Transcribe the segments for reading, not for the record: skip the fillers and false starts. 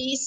20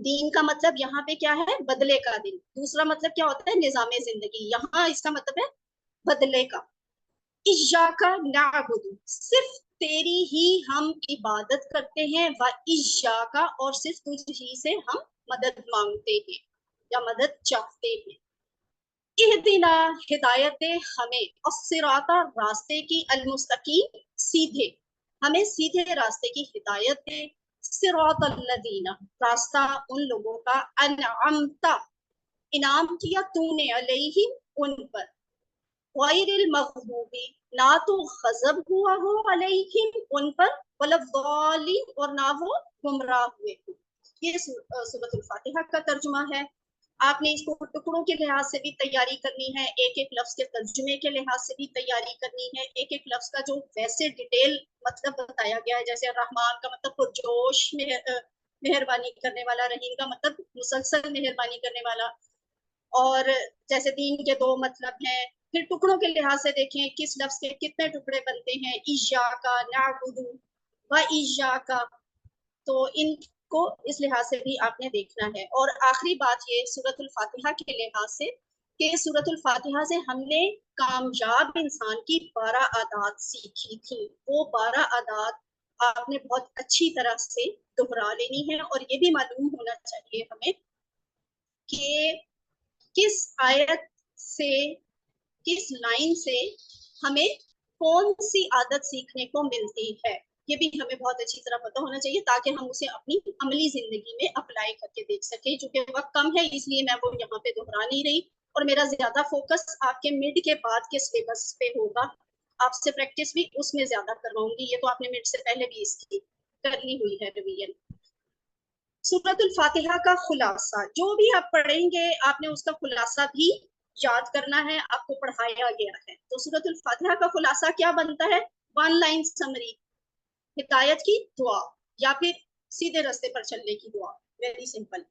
دین کا مطلب یہاں پہ کیا ہے؟ بدلے کا دن. دوسرا مطلب کیا ہوتا ہے؟ نظام زندگی. یہاں اس کا مطلب ہے بدلے کا. ایاک نعبد، صرف تیری ہی ہم عبادت کرتے ہیں، و ایاک، اور صرف تجھ ہی سے ہم مدد مانگتے ہیں یا مدد چاہتے ہیں. اہدنا، ہدایت دے ہمیں، الصراط، راستے کی، المستقیم، سیدھے، ہمیں سیدھے راستے کی ہدایت دے. صراط الذین، راستہ ان لوگوں کا، انعمت، انعام کیا تو نے، علیہم، ان پر، غیر المغضوب، نہ تو غضب ہوا ہو، علیہم، ان پر، ولا الضالین، اور نہ وہ گمراہ ہوئے ہو. یہ سورۃ الفاتحہ کا ترجمہ ہے. آپ نے اس کو ٹکڑوں کے لحاظ سے بھی تیاری کرنی ہے، ایک ایک لفظ کے ترجمے کے لحاظ سے بھی تیاری کرنی ہے، ایک ایک لفظ کا جو ویسے ڈیٹیل مطلب بتایا گیا ہے، جیسے رحمان کا مطلب پرجوش مہربانی کرنے والا، رحیم کا مطلب مسلسل مہربانی کرنے والا، اور جیسے دین کے دو مطلب ہیں. پھر ٹکڑوں کے لحاظ سے دیکھیں کس لفظ کے کتنے ٹکڑے بنتے ہیں، ایاک نعبد و ایاک، تو ان کو اس لحاظ سے بھی آپ نے دیکھنا ہے. اور آخری بات یہ سورۃ الفاتحہ کے لحاظ سے کہ سورۃ الفاتحہ سے ہم نے کامیاب انسان کی 12 عادات سیکھی تھی. وہ 12 عادات آپ نے بہت اچھی طرح سے دہرا لینی ہے، اور یہ بھی معلوم ہونا چاہیے ہمیں کہ کس آیت سے، کس لائن سے ہمیں کون سی عادت سیکھنے کو ملتی ہے. یہ بھی ہمیں بہت اچھی طرح پتہ ہونا چاہیے تاکہ ہم اسے اپنی عملی زندگی میں اپلائی کر کے دیکھ سکیں. چونکہ وقت کم ہے اس لیے میں وہ یہاں پہ دہرا نہیں رہی، اور میرا زیادہ فوکس آپ کے مڈ کے بعد کے سلیبس پہ ہوگا. آپ سے پریکٹس بھی اس میں زیادہ کرواؤں گی. یہ تو آپ نے مڈ سے پہلے بھی اس کی کرنی ہوئی ہے ریویژن. سورۃ الفاتحہ کا خلاصہ، جو بھی آپ پڑھیں گے آپ نے اس کا خلاصہ بھی یاد کرنا ہے، آپ کو پڑھایا گیا ہے. تو سورۃ الفاتحہ کا خلاصہ کیا بنتا ہے؟ 1 لائن سمری، ہدایت کی دعا یا پھر سیدھے راستے پر چلنے کی دعا، ویری سمپل.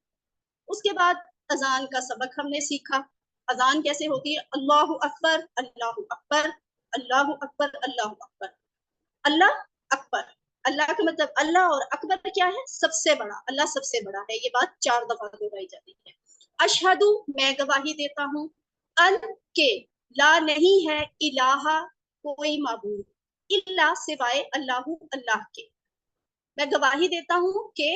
اس کے بعد اذان کا سبق ہم نے سیکھا. اذان کیسے ہوتی ہے؟ اللہ اکبر، اللہ اکبر، اللہ اکبر، اللہ اکبر. اللہ اکبر، اللہ کا مطلب اللہ، اور اکبر کیا ہے؟ سب سے بڑا. اللہ سب سے بڑا ہے. یہ بات 4 دفعہ دہرائی جاتی ہے. اشہد، میں گواہی دیتا ہوں، ان کے، لا نہیں ہے، الہ، کوئی معبود، الا، سوائے، اللہ، اللہ کے. میں گواہی دیتا ہوں کہ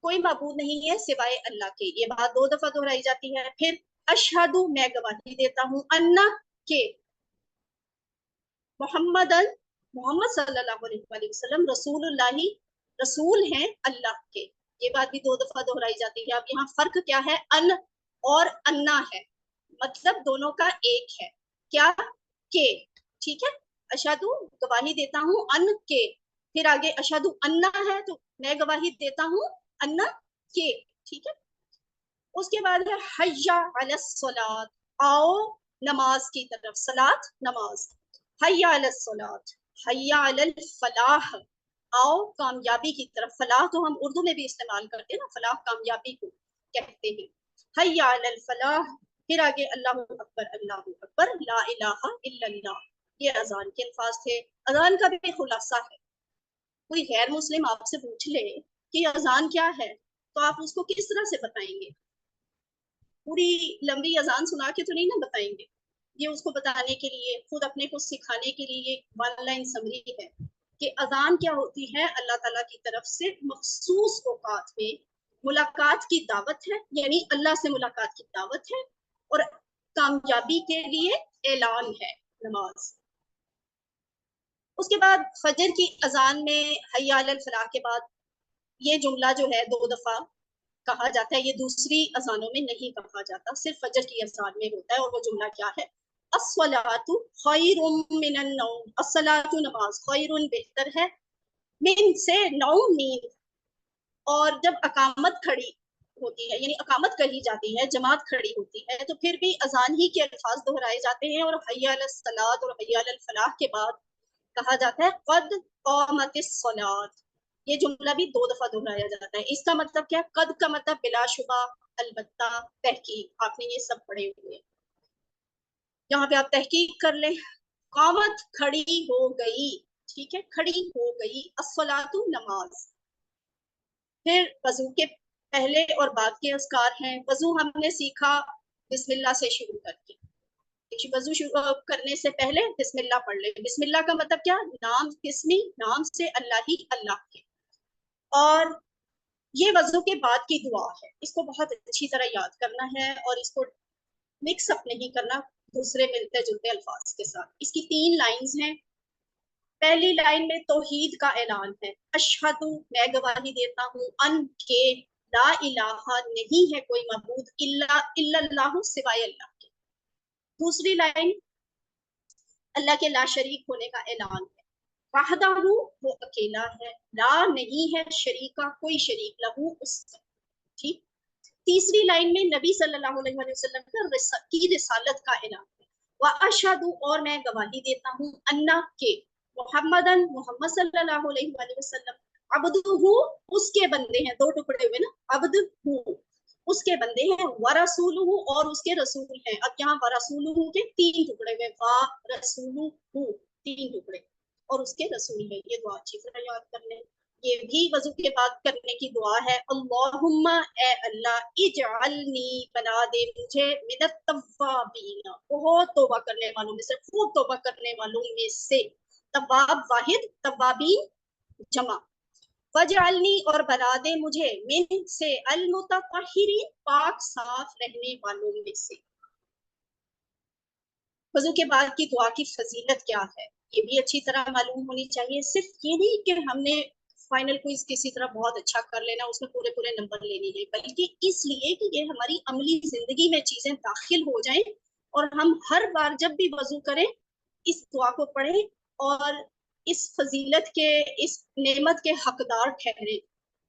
کوئی معبود نہیں ہے سوائے اللہ کے. یہ بات 2 دفعہ دہرائی جاتی ہے. پھر اشہد، میں گواہی دیتا ہوں، ان کے، محمد صلی اللہ علیہ وسلم رسول اللہ، رسول ہیں اللہ کے. یہ بات بھی 2 دفعہ دہرائی جاتی ہے. اب یہاں فرق کیا ہے؟ ان اور انا ہے، مطلب دونوں کا ایک ہے. کیا؟ کہ. ٹھیک ہے. اشہد، گواہی دیتا ہوں، ان کے. پھر آگے اشہد انا ہے تو میں گواہی دیتا ہوں انا کے. ٹھیک ہے. اس کے بعد ہے حی علی الصلاۃ، آؤ نماز کی طرف. صلاۃ، نماز. حی علی الصلاۃ، حی علی الفلاح، آؤ کامیابی کی طرف. فلاح تو ہم اردو میں بھی استعمال کرتے ہیں نا، فلاح کامیابی کو کہتے ہیں. حی علی الفلاح. پھر آگے اللہ اکبر، اللہ اکبر، لا الہ الا اللہ. یہ اذان کے الفاظ تھے. اذان کا بھی خلاصہ ہے. کوئی غیر مسلم آپ سے پوچھ لے کہ اذان کیا ہے تو آپ اس کو کس طرح سے بتائیں گے؟ پوری لمبی اذان سنا کے تو نہیں نا بتائیں گے. یہ اس کو بتانے کے لیے، خود اپنے کو سکھانے کے لیے 1 لائن سمری ہے کہ اذان کیا ہوتی ہے. اللہ تعالیٰ کی طرف سے مخصوص اوقات میں ملاقات کی دعوت ہے، یعنی اللہ سے ملاقات کی دعوت ہے، اور کامیابی کے لیے اعلان ہے. نماز. اس کے بعد فجر کی اذان میں حی علی الفلاح کے بعد یہ جملہ جو ہے 2 دفعہ کہا جاتا ہے. یہ دوسری اذانوں میں نہیں کہا جاتا، صرف فجر کی اذان میں ہوتا ہے. اور وہ جملہ کیا ہے؟ الصلاۃ خیر من النوم. الصلاۃ، نماز، خیر، بہتر ہے، من سے، نوم، نیند. اور جب اقامت کھڑی ہوتی ہے، یعنی اقامت کہی جاتی ہے، جماعت کھڑی ہوتی ہے، تو پھر بھی اذان ہی کے الفاظ دہرائے جاتے ہیں. اور حی علی الصلاۃ اور حی علی الفلاح کے بعد کہا جاتا ہے قد قامت الصلاۃ. یہ جملہ بھی 2 دفعہ دہرایا جاتا ہے. اس کا مطلب کیا؟ قد کا مطلب بلا شبہ، البتہ، تحقیق. آپ نے یہ سب پڑھے ہوئے. یہاں پہ آپ تحقیق کر لیں. قامت، کھڑی ہو گئی. ٹھیک ہے، کھڑی ہو گئی. الصلاۃ، نماز. پھر وضو کے پہلے اور بعد کے اذکار ہیں. وضو ہم نے سیکھا بسم اللہ سے شروع کر کے. وضو کرنے سے پہلے بسم اللہ پڑھ لیں. بسم اللہ کا مطلب کیا؟ نام قسمی، نام سے اللہ ہی اللہ کے. اور یہ وضو کے بعد کی دعا ہے. اس کو بہت اچھی طرح یاد کرنا ہے اور اس کو مکس اپ نہیں کرنا دوسرے ملتے جلتے الفاظ کے ساتھ. اس کی 3 لائنز ہیں. پہلی لائن میں توحید کا اعلان ہے. اشہد، میں گواہی دیتا ہوں، ان کے لا الہ، نہیں ہے کوئی معبود، الا اللہ، سوائے اللہ کے. دوسری لائن اللہ کے لا شریک ہونے کا اعلان ہے. وحدہ، وہ اکیلا ہے، لا نہیں ہے، شریکہ کوئی شریک، لہو اس کا. ٹھیک. تیسری لائن میں نبی صلی اللہ علیہ وسلم کی رسالت کا اعلان ہے. وَأَشْهَدُ، اور میں گواہی دیتا ہوں، انا کے محمدن، محمد صلی اللہ علیہ وسلم، عبدہ، اس کے بندے ہیں. 2 ٹکڑے ہوئے نا، عبدہ اس کے بندے ہیں، ورسولہ، اور اس کے رسول ہیں. اب یہاں ورسولہ کے 3 ٹکڑے ہوئے، ورسولہ 3 ٹکڑے، اور اس کے رسول ہیں. یہ دعا اچھی طرح یاد کر لیں. یہ بھی وضو کے بعد کرنے کی دعا ہے. اللہم، اے اللہ، اجعلنی، بنا دے مجھے، من التوابین، بہت توبہ کرنے والوں میں سے، خوب توبہ کرنے والوں میں سے. تواب واحد، توابین جمع. وجعلنی، اور بنا دے مجھے، من سے، المتطہرین، پاک صاف رہنے والوں میں سے. وضو کے بعد کی دعا کی فضیلت کیا ہے یہ بھی اچھی طرح معلوم ہونی چاہیے. صرف یہ نہیں کہ ہم نے فائنل کوئز کسی طرح بہت اچھا کر لینا، اس میں پورے نمبر لینے ہیں، بلکہ اس لیے کہ یہ ہماری عملی زندگی میں چیزیں داخل ہو جائیں اور ہم ہر بار جب بھی وضو کریں اس دعا کو پڑھیں اور اس فضیلت کے، اس نعمت کے حقدار ٹھہریں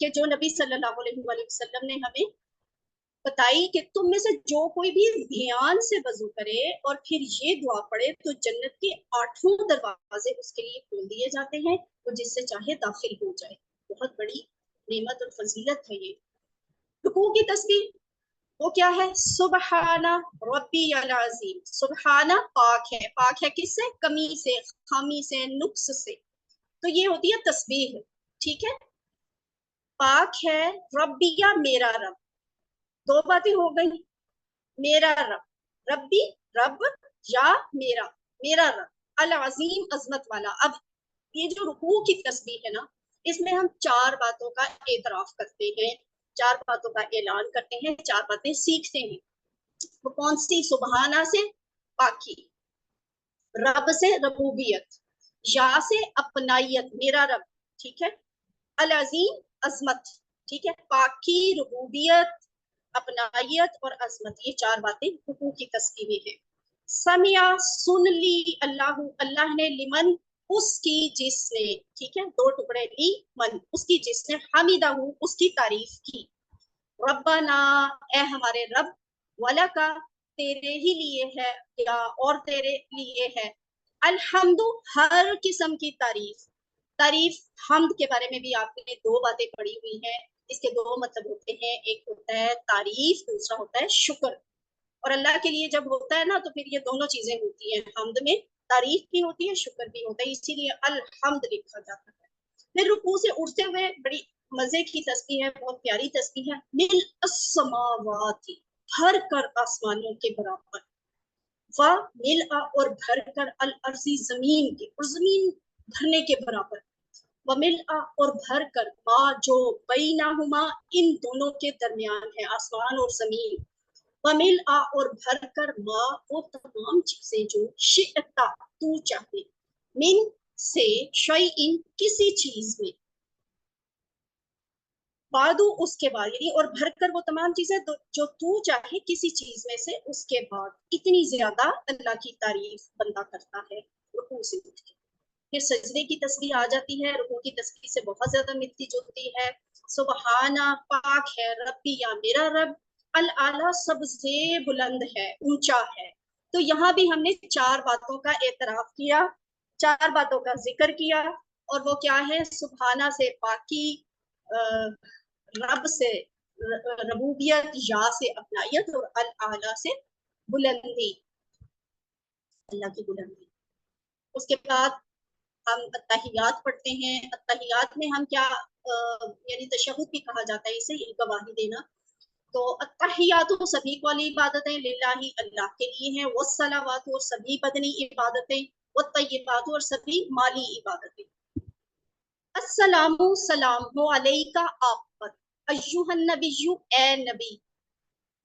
کہ جو نبی صلی اللہ علیہ وسلم نے ہمیں بتائی کہ تم میں سے جو کوئی بھی دھیان سے وضو کرے اور پھر یہ دعا پڑھے تو جنت کے 8 دروازے اس کے لیے کھول دیے جاتے ہیں، وہ جس سے چاہے داخل ہو جائے. بہت بڑی نعمت اور فضیلت ہے یہ. رکوع کی تسبیح وہ کیا ہے؟ سبحانہ ربی العظیم. سبحانہ پاک ہے. پاک ہے کس سے؟ کمی سے، خامی سے، نقص سے. تو یہ ہوتی ہے تسبیح. ٹھیک ہے. پاک ہے ربیہ، میرا رب. 2 باتیں ہو گئی. میرا رب، ربی رب، یا میرا، میرا رب، العظیم عظمت والا. اب یہ جو رکوع کی تسبیح ہے نا، اس میں ہم 4 باتوں کا اعتراف کرتے ہیں، 4 باتوں کا اعلان کرتے ہیں، 4 باتیں سیکھتے ہیں. وہ کون سی؟ سبحانہ سے پاکی، رب سے ربوبیت، یا سے اپنائیت، میرا رب. ٹھیک ہے. العظیم عظمت. ٹھیک ہے. پاکی، ربوبیت، اپنائیت اور عظمت، یہ 4 باتیں رکوع کی تسبیح میں ہیں. سمیا، سن لی، اللہ، اللہ نے، لمن، اس کی جس نے. ٹھیک ہے. 2 ٹکڑے، لی من، اس کی جس نے، حمیدہ، اس کی تعریف کی. ربنا، اے ہمارے رب، ولکا، تیرے ہی لیے ہے، یا اور تیرے لیے ہے، الحمد، ہر قسم کی تعریف. تعریف، حمد کے بارے میں بھی آپ نے 2 باتیں پڑھی ہوئی ہیں. اس کے 2 مطلب ہوتے ہیں، ایک ہوتا ہے تعریف، دوسرا ہوتا ہے شکر. اور اللہ کے لیے جب ہوتا ہے نا تو پھر یہ دونوں چیزیں ہوتی ہیں. حمد میں تعریف بھی ہوتی ہے، شکر بھی ہوتا ہے، اسی لیے الحمد لکھا جاتا ہے. پھر رکوع سے اٹھتے ہوئے بڑی مزے کی تسبیح ہے، بہت پیاری تسبیح ہے. مل السماوات، بھر کر آسمانوں کے برابر، و مل، اور بھر کر، الارض، زمین کے، اور زمین بھرنے کے برابر، ومل، اور بھر کر، ما، جو، بینہما، ان دونوں کے درمیان ہے، آسمان اور زمین، ومل، اور بھر کر، ما، وہ تمام چیزیں جو، شئتا، تو چاہے، من سے، شیئن، کسی چیز میں، بعدو، اس کے بعد، یعنی اور بھر کر وہ تمام چیزیں جو تو چاہے کسی چیز میں سے اس کے بعد. اتنی زیادہ اللہ کی تعریف بندہ کرتا ہے رکوع سے اٹھ کے. پھر سجدے کی تسبیح آ جاتی ہے، رکوع کی تسبیح سے بہت زیادہ ملتی جلتی ہے. سبحانہ، پاک ہے، ربی، یا میرا رب، الاعلیٰ، سب سے بلند ہے، اونچا ہے. تو یہاں بھی ہم نے 4 باتوں کا اعتراف کیا، 4 باتوں کا ذکر کیا، اور وہ کیا ہے؟ سبحانہ سے پاکی، رب سے ربوبیت، یا سے اپنائیت، اور الاعلیٰ سے بلندی، اللہ کی بلندی. اس کے بعد ہم التحیات پڑھتے ہیں. التحیات میں ہم کیا یعنی تشہد بھی کہا جاتا ہے اسے، یہ گواہی دینا. تو التحیات سبھی والی عبادتیں للہ اللہ کے لیے ہیں، والصلوات اور سبھی بدنی عبادتیں، والطیبات اور سبھی مالی عبادتیں. السلام سلام ہو علیکہ آپ پر، ایھا النبی اے نبی،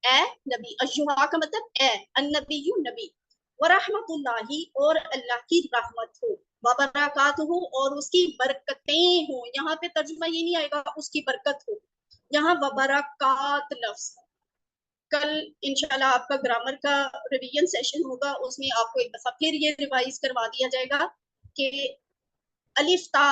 اے نبی، ایھا کا مطلب اے، النبی نبی، ورحمت اللہ اور اللہ کی رحمت ہو، وبرکاتہ اور اس کی برکتیں ہوں. یہاں پہ ترجمہ یہ نہیں آئے گا اس کی برکت ہو، یہاں وبرکات لفظ. کل انشاءاللہ آپ کا گرامر کا ریویژن سیشن ہوگا، اس میں آپ کو ایک دفعہ پھر یہ ریوائز کروا دیا جائے گا کہ الف تا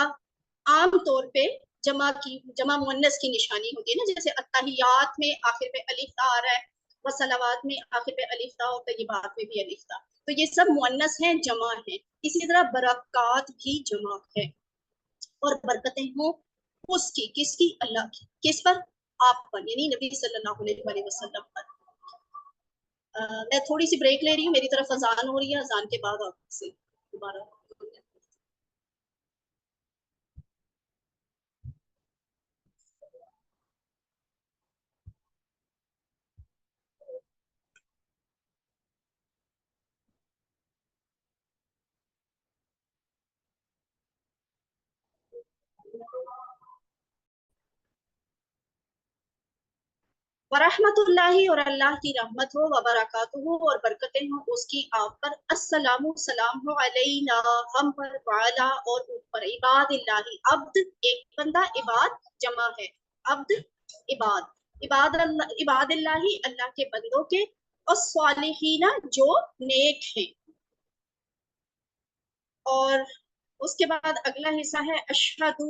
عام طور پہ جمع مؤنث کی نشانی ہوتی ہے نا، جیسے التحیات میں آخر پہ الف تا آ رہا ہے، وصلوات میں آخر پہ الف تا، اور طیبات میں بھی الف تا، تو یہ سب مؤنث ہیں، جمع ہیں. اسی طرح برکات بھی جمع ہے. اور برکتیں ہوں اس کی، کس کی؟ اللہ کی. کس پر؟ آپ پر، یعنی نبی صلی اللہ علیہ وسلم پر. میں تھوڑی سی بریک لے رہی ہوں، میری طرف اذان ہو رہی ہے، اذان کے بعد آپ سے دوبارہ. ورحمت اللہ اور اللہ کی رحمت ہو، وبرکاتہ اور برکتیں ہوں اس کی آپ پر. السلام سلام ہو علینا ہم پر، وعلا اور اوپر. عباد اللہ عبد ایک بندہ، عباد جمع ہے، عبد عباد. عباد اللہ اللہ کے بندوں کے، اور صالحین جو نیک ہیں. اور اس کے بعد اگلا حصہ ہے اشہد،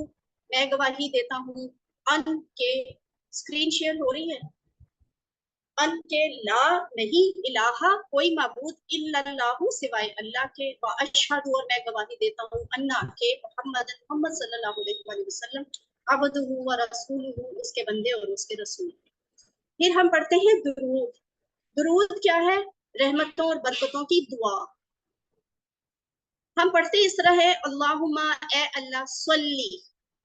میں گواہی دیتا ہوں، ان کے، اسکرین شیئر ہو رہی ہے، ان کے لا نہیں الہ کوئی معبود الا اللہ سوائے اللہ کے، واشہد اور میں گواہی دیتا ہوں، انا کے محمد صلی اللہ علیہ وسلم عبدہ و رسولہ اس کے بندے اور اس کے رسول. پھر ہم پڑھتے ہیں درود. درود کیا ہے؟ رحمتوں اور برکتوں کی دعا. ہم پڑھتے اس طرح ہے، اللہم اے اللہ، صلی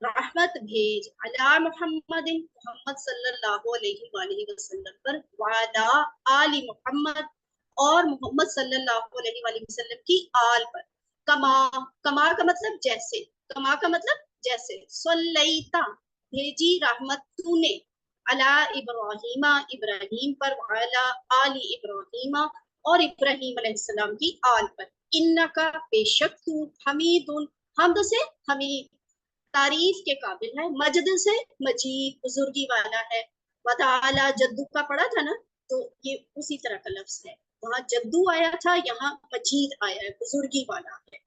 رحمت بھیج، علی محمد محمد صلی اللہ علیہ وآلہ وسلم پر، وعلی آل محمد اور محمد صلی اللہ علیہ وآلہ وسلم کی آل پر. کما، کما کا مطلب جیسے، کما کا مطلب جیسے، صلیتا بھیجی رحمت تو نے، علی ابراہیم ابراہیم پر، وعلی آل ابراہیم اور ابراہیم علیہ السلام کی آل پر. انکا بے شک تو، حمید حمد سے حمید، تعریف کے قابل ہے، مجد سے مجید بزرگی والا ہے. وتعالی جدو کا پڑھا تھا نا، تو یہ اسی طرح کا لفظ ہے، وہاں جدو آیا تھا، یہاں مجید آیا ہے، بزرگی والا ہے.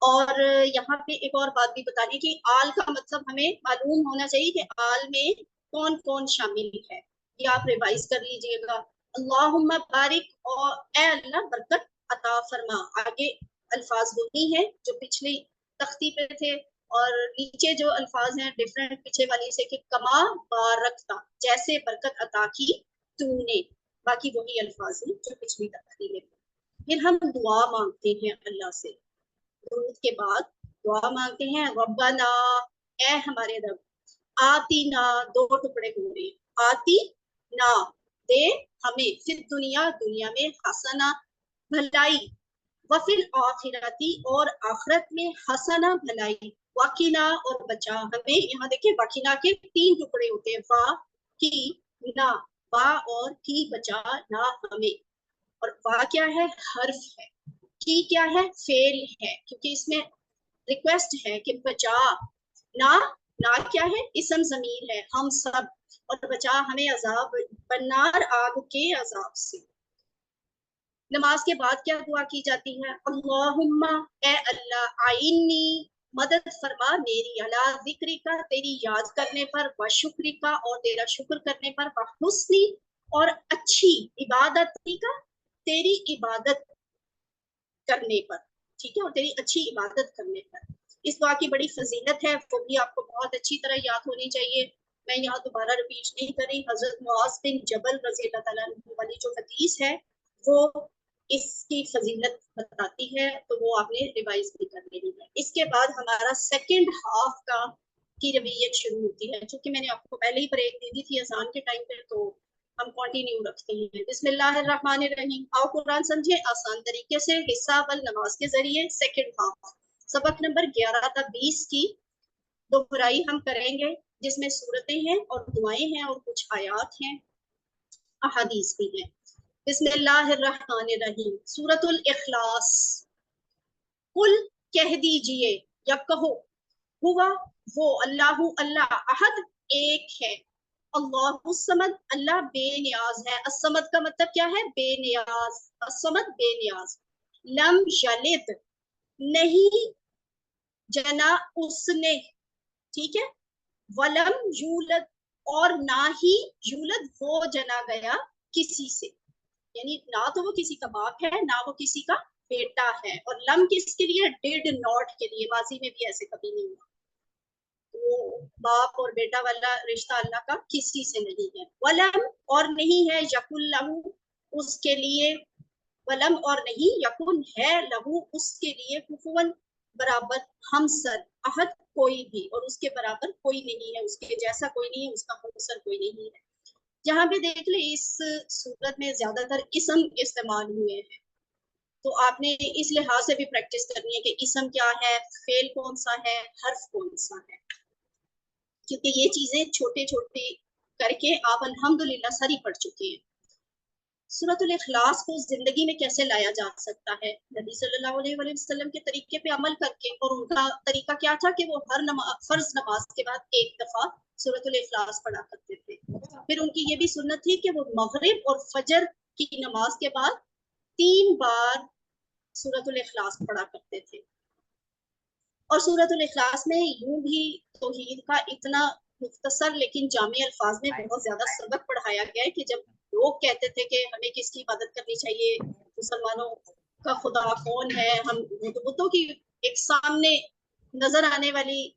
اور یہاں پہ ایک اور بات بھی بتانے کی، آل کا مطلب ہمیں معلوم ہونا چاہیے کہ آل میں کون کون شامل ہے، یہ آپ ریوائز کر لیجئے گا. اللہم بارک، اور اے اللہ برکت عطا فرما. آگے الفاظ وہی ہیں جو پچھلی تختی پہ تھے، اور نیچے جو الفاظ ہیں ڈیفرنٹ پیچھے والی سے، کہ کما بارکتا، جیسے برکت عطا کی تو نے، باقی وہی الفاظ ہیں جو پچھلی تختی میں. پھر ہم دعا مانگتے ہیں اللہ سے. درود کے بعد دعا مانگتے ہیں، ربنا اے ہمارے رب، آتی نا، دو ٹکڑے ہو رہے ہیں، آتی نا دے ہمیں، پھر دنیا دنیا میں، حسنا بھلائی، وفل آخرتی اور آخرت میں، حسنا بھلائی، وقنا اور بچا ہمیں. یہاں دیکھیں وقنا کے 3 ٹکڑے ہوتے ہیں، وا کی نا، وا اور کی بچا نہ ہمیں. اور وا کیا ہے؟ حرف ہے. کی کیا ہے؟ فعل ہے، کیونکہ اس میں ریکویسٹ ہے کہ بچا. نہ، نہ کیا ہے؟ اسم ضمیر ہے، ہم سب، اور بچا ہمیں عذاب بنار، آگ کے عذاب سے. نماز کے بعد کیا دعا کی جاتی ہے؟ اللہم اے اللہ، آئینی مدد فرما میری، علی ذکری کا تیری یاد کرنے پر، و شکری کا اور تیرا شکر کرنے پر، و حسنی اور اچھی عبادت کا تیری عبادت کرنے پر، ٹھیک ہے، اور تیری اچھی عبادت کرنے پر. اس دعا کی بڑی فضیلت ہے، وہ بھی آپ کو بہت اچھی طرح یاد ہونی چاہیے. میں یہاں دوبارہ ریپیٹ نہیں کر رہی. حضرت معاذ بن جبل رضی اللہ تعالیٰ عنہ والی جو حدیث ہے وہ اس کی فضیلت بتاتی ہے، تو وہ آپ نے ریوائز بھی کر لینی ہے. اس کے بعد ہمارا سیکنڈ ہاف کا کی رویت شروع ہوتی ہے. چونکہ میں نے آپ کو پہلے ہی بریک دے دی تھی اذان کے ٹائم پہ, تو ہم کنٹینیو رکھتے ہیں. بسم اللہ الرحمن الرحیم. آؤ قرآن سمجھیں آسان طریقے سے. حصہ اول نماز کے ذریعے, سیکنڈ ہاف سبق نمبر 11 تا 20 کی دوہرائی ہم کریں گے, جس میں سورتیں ہیں اور دعائیں ہیں اور کچھ آیات ہیں, احادیث بھی ہیں. بسم اللہ الرحمن الرحیم. سورۃ الاخلاص. قل کہہ دیجئے یا کہو, ہوا وہ, اللہ اللہ, احد ایک ہے, اللہ الصمد اللہ بے نیاز ہے. الصمد کا مطلب کیا ہے؟ بے نیاز. الصمد بے نیاز. لم یلد نہیں جنا اس نے, ٹھیک ہے. ولم یولد اور نہ ہی یولد وہ جنا گیا کسی سے, یعنی نہ تو وہ کسی کا باپ ہے نہ وہ کسی کا بیٹا ہے. اور لم کس کے لیے؟ ڈیڈ ناٹ کے لیے. ماضی میں بھی ایسے کبھی نہیں ہوا. وہ باپ اور بیٹا والا رشتہ اللہ کا کسی سے نہیں ہے. ولم اور نہیں ہے, یکن لہو اس کے لیے, ولم اور نہیں, یکن ہے, لہو اس کے لیے, کفوا برابر, ہمسر, احد کوئی بھی, اور اس کے برابر کوئی نہیں ہے, اس کے جیسا کوئی نہیں ہے, اس کا ہمسر کوئی نہیں ہے. جہاں بھی دیکھ لیں اس صورت میں زیادہ تر اسم استعمال ہوئے ہیں, تو آپ نے اس لحاظ سے بھی پریکٹس کرنی ہے کہ اسم کیا ہے, فعل کون سا ہے, حرف کون سا ہے, کیونکہ یہ چیزیں چھوٹے چھوٹے کر کے آپ الحمدللہ ساری پڑھ چکے ہیں. سورۃ الاخلاص کو زندگی میں کیسے لایا جا سکتا ہے؟ نبی صلی اللہ علیہ وسلم کے طریقے پہ عمل کر کے, اور ان کا طریقہ کیا تھا کہ وہ ہر فرض نماز کے بعد ایک دفعہ سورۃ الاخلاص پڑھا کرتے تھے. پھر ان کی یہ بھی سنت تھی کہ وہ مغرب اور فجر کی نماز کے بعد 3 بار سورۃ الاخلاص پڑھا کرتے تھے. اور سورۃ الاخلاص میں یوں بھی توحید کا اتنا مختصر لیکن جامع الفاظ میں بہت زیادہ سبق پڑھایا گیا ہے کہ جب لوگ کہتے تھے کہ ہمیں کس کی عبادت کرنی چاہیے, مسلمانوں کا خدا کون ہے, ہم بتوں کی ایک سامنے نظر آنے والی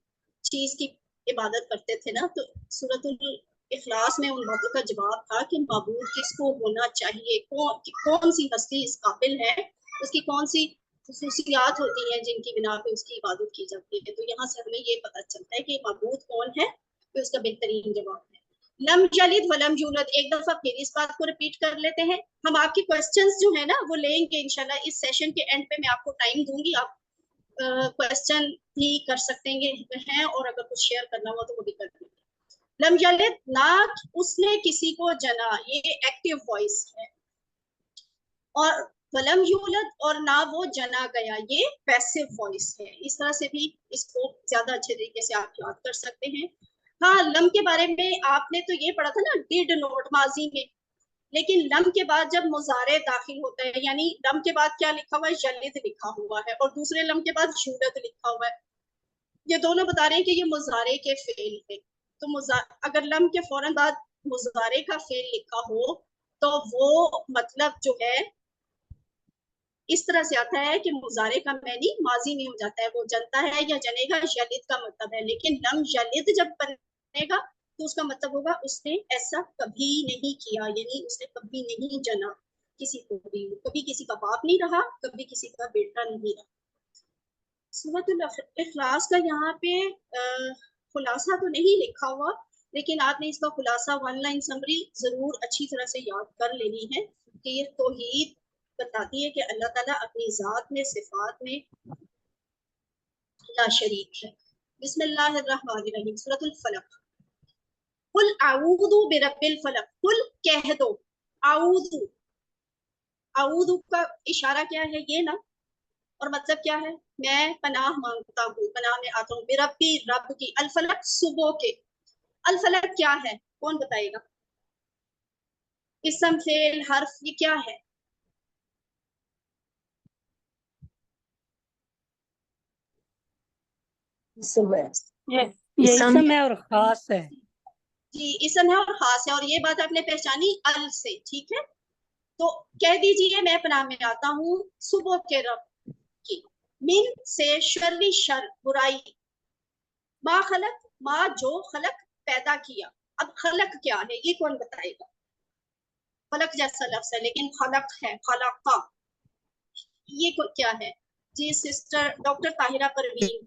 چیز کی عبادت کرتے تھے نا, تو سورۃ الاخلاص میں ان باتوں کا جواب تھا کہ معبود کس کو ہونا چاہیے, کون سی ہستی اس قابل ہے, اس کی کون سی خصوصیات ہوتی ہیں جن کی بنا پہ اس کی عبادت کی جاتی ہے. تو یہاں سے ہمیں یہ پتہ چلتا ہے کہ معبود کون ہے, کہ اس کا بہترین جواب ہے لم یلد ولم یولد. ایک دفعہ پھر اس بات کو ریپیٹ کر لیتے ہیں. ہم آپ کی کوسچنز جو ہے نا وہ لیں گے انشاءاللہ اس سیشن کے اینڈ پہ. میں آپ کو ٹائم دوں گی, آپ کوسچن بھی کر سکتے ہیں, اور اگر کچھ شیئر کرنا ہوا تو وہ بھی کر لیں گے. لم یلد نہ اس نے کسی کو جنا, یہ ایکٹیو وائس ہے. اور ولم یولد اور نہ وہ جنا گیا, یہ پیسو وائس ہے. اس طرح سے بھی اس کو زیادہ اچھے طریقے سے آپ یاد کر سکتے ہیں. ہاں, لم کے بارے میں آپ نے تو یہ پڑھا تھا نا, ڈیڈ نوٹ ماضی میں, لیکن لم کے بعد جب مضارع داخل ہوتا ہے, یعنی لم کے بعد کیا لکھا ہوا ہے؟ یلد لکھا ہوا ہے, اور دوسرے لم کے بعد یولد لکھا ہوا ہے. یہ دونوں بتا رہے ہیں کہ یہ مضارع کے فعل ہے. تو اگر لم کے فوراً بعد مضارع کا فعل لکھا ہو تو وہ مطلب جو ہے اس طرح سے آتا ہے کہ مضارع کا معنی ماضی میں ہو جاتا ہے, وہ جنتا ہے یا جنے گا, یلد کا مطلب ہے. لیکن لم یلد جب بنے گا تو اس کا مطلب ہوگا اس نے ایسا کبھی نہیں کیا, یعنی اس نے کبھی نہیں جنا کسی کو بھی, کبھی کسی کا باپ نہیں رہا, کبھی کسی کا بیٹا نہیں رہا. سورۃ الاخلاص کا یہاں پہ خلاصہ تو نہیں لکھا ہوا, لیکن آپ نے اس کا خلاصہ 1 لائن سمری ضرور اچھی طرح سے یاد کر لینی ہے, کہ یہ توحید بتاتی ہے کہ اللہ تعالیٰ اپنی ذات میں, صفات میں لا شریک ہے. بسم اللہ الرحمن الرحیم. سورۃ الفلق. قل اعوذ برب الفلق. قل کہہ دو, اعوذ, اعوذ کا اشارہ کیا ہے؟ یہ نا, اور مطلب کیا ہے؟ میں پناہ مانگتا ہوں, پناہ میں آتا ہوں. بربی, رب کی. الفلق, صبح کے. الفلق کیا ہے؟ کون بتائے گا؟ اسم, فعل, حرف, یہ کیا ہے؟ یہ اسم ہے اور خاص ہے. جی, اسم ہے اور خاص ہے, اور یہ بات آپ نے پہچانی ال سے, ٹھیک ہے. تو کہہ دیجئے میں پناہ میں آتا ہوں صبح کے رب کی. من سے, شر شر, برائی. ما خلق, ما جو, خلق پیدا کیا. اب خلق کیا ہے یہ کون بتائے گا؟ خلق جیسا لفظ ہے لیکن خلق ہے, خلق, یہ کیا ہے؟ جی سسٹر ڈاکٹر طاہرہ پروین.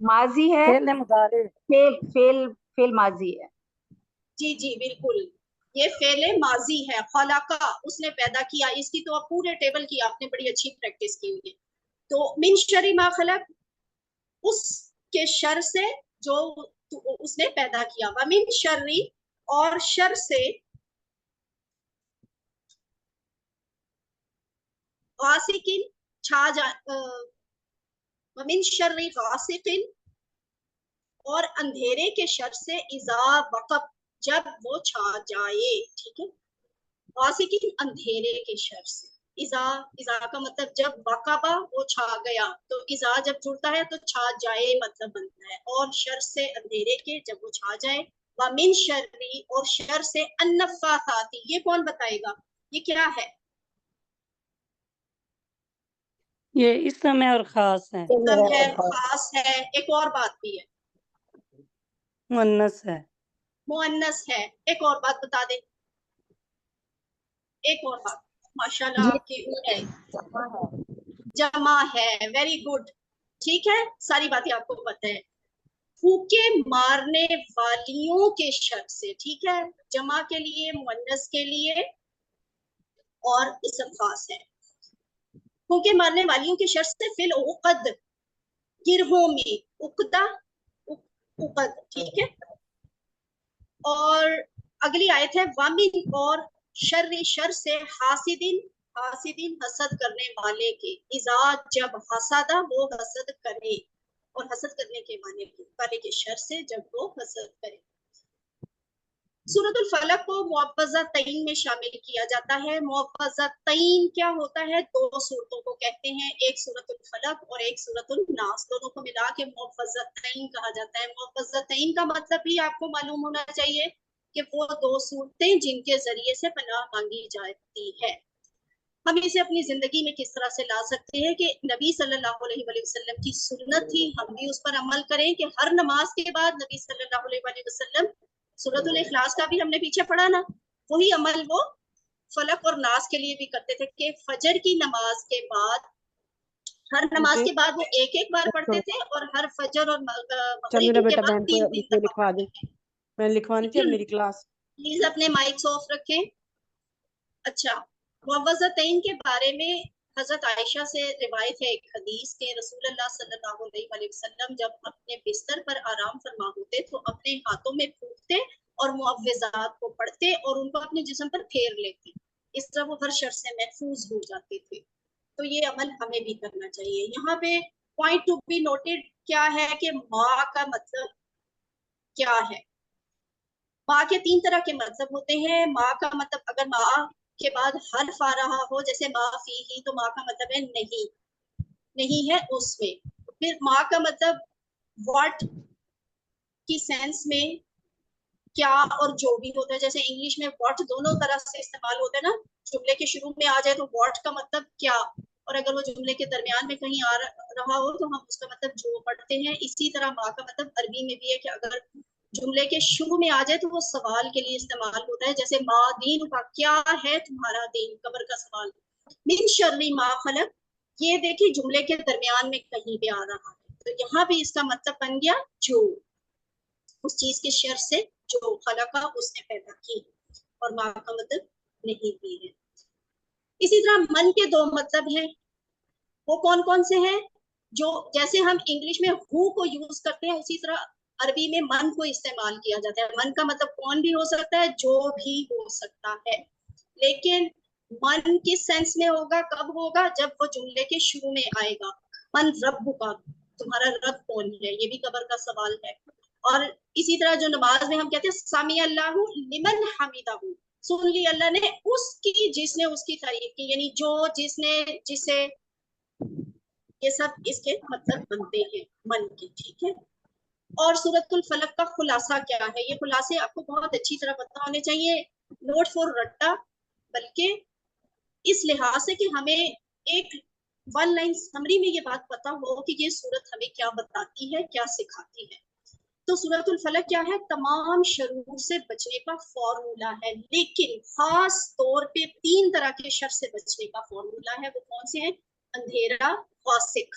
ماضی ہے، فعل مضارع فعل ماضی ہے. جی جی بالکل، یہ فعل ماضی ہے. خلقہ اس نے پیدا کیا. اس کی تو پورے ٹیبل کی آپ نے بڑی اچھی پریکٹس کی ہوئی ہے. تو من شر ما خلق، اس کے شر سے جو اس نے پیدا کیا. ومن شر، اور شر سے، غاسقن چھا جا، ومن شر غاسق، اور اندھیرے کے شر سے، اذا وقب جب وہ چھا جائے. ٹھیک ہے، غاسقین اندھیرے کے شر سے. اذا کا مطلب جب وقبہ وہ چھا گیا، تو اذا جب جڑتا ہے تو چھا جائے مطلب بنتا ہے. اور شر سے اندھیرے کے جب وہ چھا جائے. ومن شری، اور شر سے، النفاثات. یہ کون بتائے گا یہ کیا ہے؟ یہ اسم ہے اور خاص ہے، اسم ہے، خاص ہے. ایک اور بات بھی ہے، مؤنث ہے. مؤنث ہے. ایک اور بات بتا دیں، ایک اور بات. ماشاءاللہ آپ کی اون ہے، جمع ہے. Very good. ٹھیک ہے، ساری باتیں آپ کو پتہ ہے. پھوکے مارنے والیوں کے شر سے. ٹھیک ہے، جمع کے لیے، مؤنث کے لیے، اور اسم خاص ہے. پھوکے مارنے والیوں کے شر سے، فی العقد گرہوں میں، عقدہ عقد. ٹھیک ہے. اور اگلی آیت ہے وامن، اور شر سے، حاسدین حسد کرنے والے کے. اذا جب حسدہ وہ حسد کرے، اور حسد کرنے کے معنی والے کے شر سے جب وہ حسد کرے. سورۃ الفلق کو معوذتین میں شامل کیا جاتا ہے. معوذتین کیا ہوتا ہے؟ دو صورتوں کو کہتے ہیں، ایک سورۃ الفلق اور ایک سورۃ الناس. دونوں کو ملا کے معوذتین کہا جاتا ہے. معوذتین کا مطلب بھی آپ کو معلوم ہونا چاہیے کہ وہ دو صورتیں جن کے ذریعے سے پناہ مانگی جاتی ہے. ہم اسے اپنی زندگی میں کس طرح سے لا سکتے ہیں کہ نبی صلی اللہ علیہ وآلہ وسلم کی سنت تھی، ہم بھی اس پر عمل کریں کہ ہر نماز کے بعد نبی صلی اللہ علیہ وآلہ وسلم سورۃ الاخلاص کا بھی ہم نے پیچھے پڑھا نا، وہی عمل وہ فلق اور ناس کے لیے بھی کرتے تھے کہ فجر کی نماز کے بعد، ہر نماز کے بعد وہ ایک ایک بار پڑھتے تھے، اور ہر فجر اور مغرب کے بعد 3 دفعہ پڑھتے تھے. میں لکھوانی تھی اب میری کلاس. پلیز اپنے مائکس آف رکھیں. اچھا، معوذتین کے بارے میں حضرت عائشہ سے روایت ہے ایک حدیث کہ رسول اللہ صلی اللہ علیہ وآلہ وسلم جب اپنے بستر پر آرام فرما ہوتے تو اپنے ہاتھوں میں پھونکتے اور معوذات کو پڑھتے اور ان کو اپنے جسم پر پھیر لیتے. اس طرح وہ ہر شر سے محفوظ ہو جاتے تھے. تو یہ عمل ہمیں بھی کرنا چاہیے. یہاں پہ پوائنٹ ٹو بی نوٹڈ کیا ہے کہ ماں کا مطلب کیا ہے. ماں کے 3 طرح کے مطلب ہوتے ہیں. ماں کا مطلب اگر ماں کے بعد حرف آ رہا ہو، جیسے ماں فی ہی، تو ماں کا مطلب ہے نہیں، نہیں ہے اس میں. پھر ماں کا مطلب واٹ کی سینس میں کیا اور جو بھی ہوتا ہے. جیسے انگلش میں واٹ دونوں طرح سے استعمال ہوتا ہے نا، جملے کے شروع میں آ جائے تو واٹ کا مطلب کیا، اور اگر وہ جملے کے درمیان میں کہیں آ رہا ہو تو ہم اس کا مطلب جو پڑھتے ہیں. اسی طرح ماں کا مطلب عربی میں بھی ہے کہ اگر جملے کے شروع میں آ جائے تو وہ سوال کے لیے استعمال ہوتا ہے. جیسے ما دین کا، کیا ہے تمہارا دین، قبر کا سوال. من شر ما خلق، یہ دیکھیں جملے کے درمیان میں کہیں پہ آ رہا ہے، تو یہاں بھی اس کا مطلب بن گیا جو، اس چیز کے شر سے جو خلقہ اس نے پیدا کی، اور ما کا مطلب نہیں بھی ہے. اسی طرح من کے 2 مطلب ہیں. وہ کون کون سے ہیں؟ جو جیسے ہم انگلش میں ہو کو یوز کرتے ہیں، اسی طرح عربی میں من کو استعمال کیا جاتا ہے. من کا مطلب کون بھی ہو سکتا ہے، جو بھی ہو سکتا ہے. لیکن من کس سینس میں ہوگا، کب ہوگا؟ جب وہ جملے کے شروع میں آئے گا. من رب کا، تمہارا رب کون ہے، یہ بھی قبر کا سوال ہے. اور اسی طرح جو نماز میں ہم کہتے ہیں سمی اللہ لمن حمیدہ، سن لی اللہ نے اس کی جس نے اس کی تعریف کی، یعنی جو، جس نے، جسے، یہ سب اس کے مطلب بنتے ہیں من کے. ٹھیک ہے. اور سورۃ الفلق کا خلاصہ کیا ہے؟ یہ خلاصے آپ کو بہت اچھی طرح پتہ ہونے چاہیے، نوٹ فور رٹا، بلکہ اس لحاظ سے کہ ہمیں ایک 1 لائن سمری میں یہ بات پتہ ہو کہ یہ سورت ہمیں کیا بتاتی ہے، کیا سکھاتی ہے. تو سورۃ الفلق کیا ہے؟ تمام شرور سے بچنے کا فارمولا ہے، لیکن خاص طور پہ 3 طرح کے شر سے بچنے کا فارمولا ہے. وہ کون سے ہیں؟ اندھیرا، غاسق.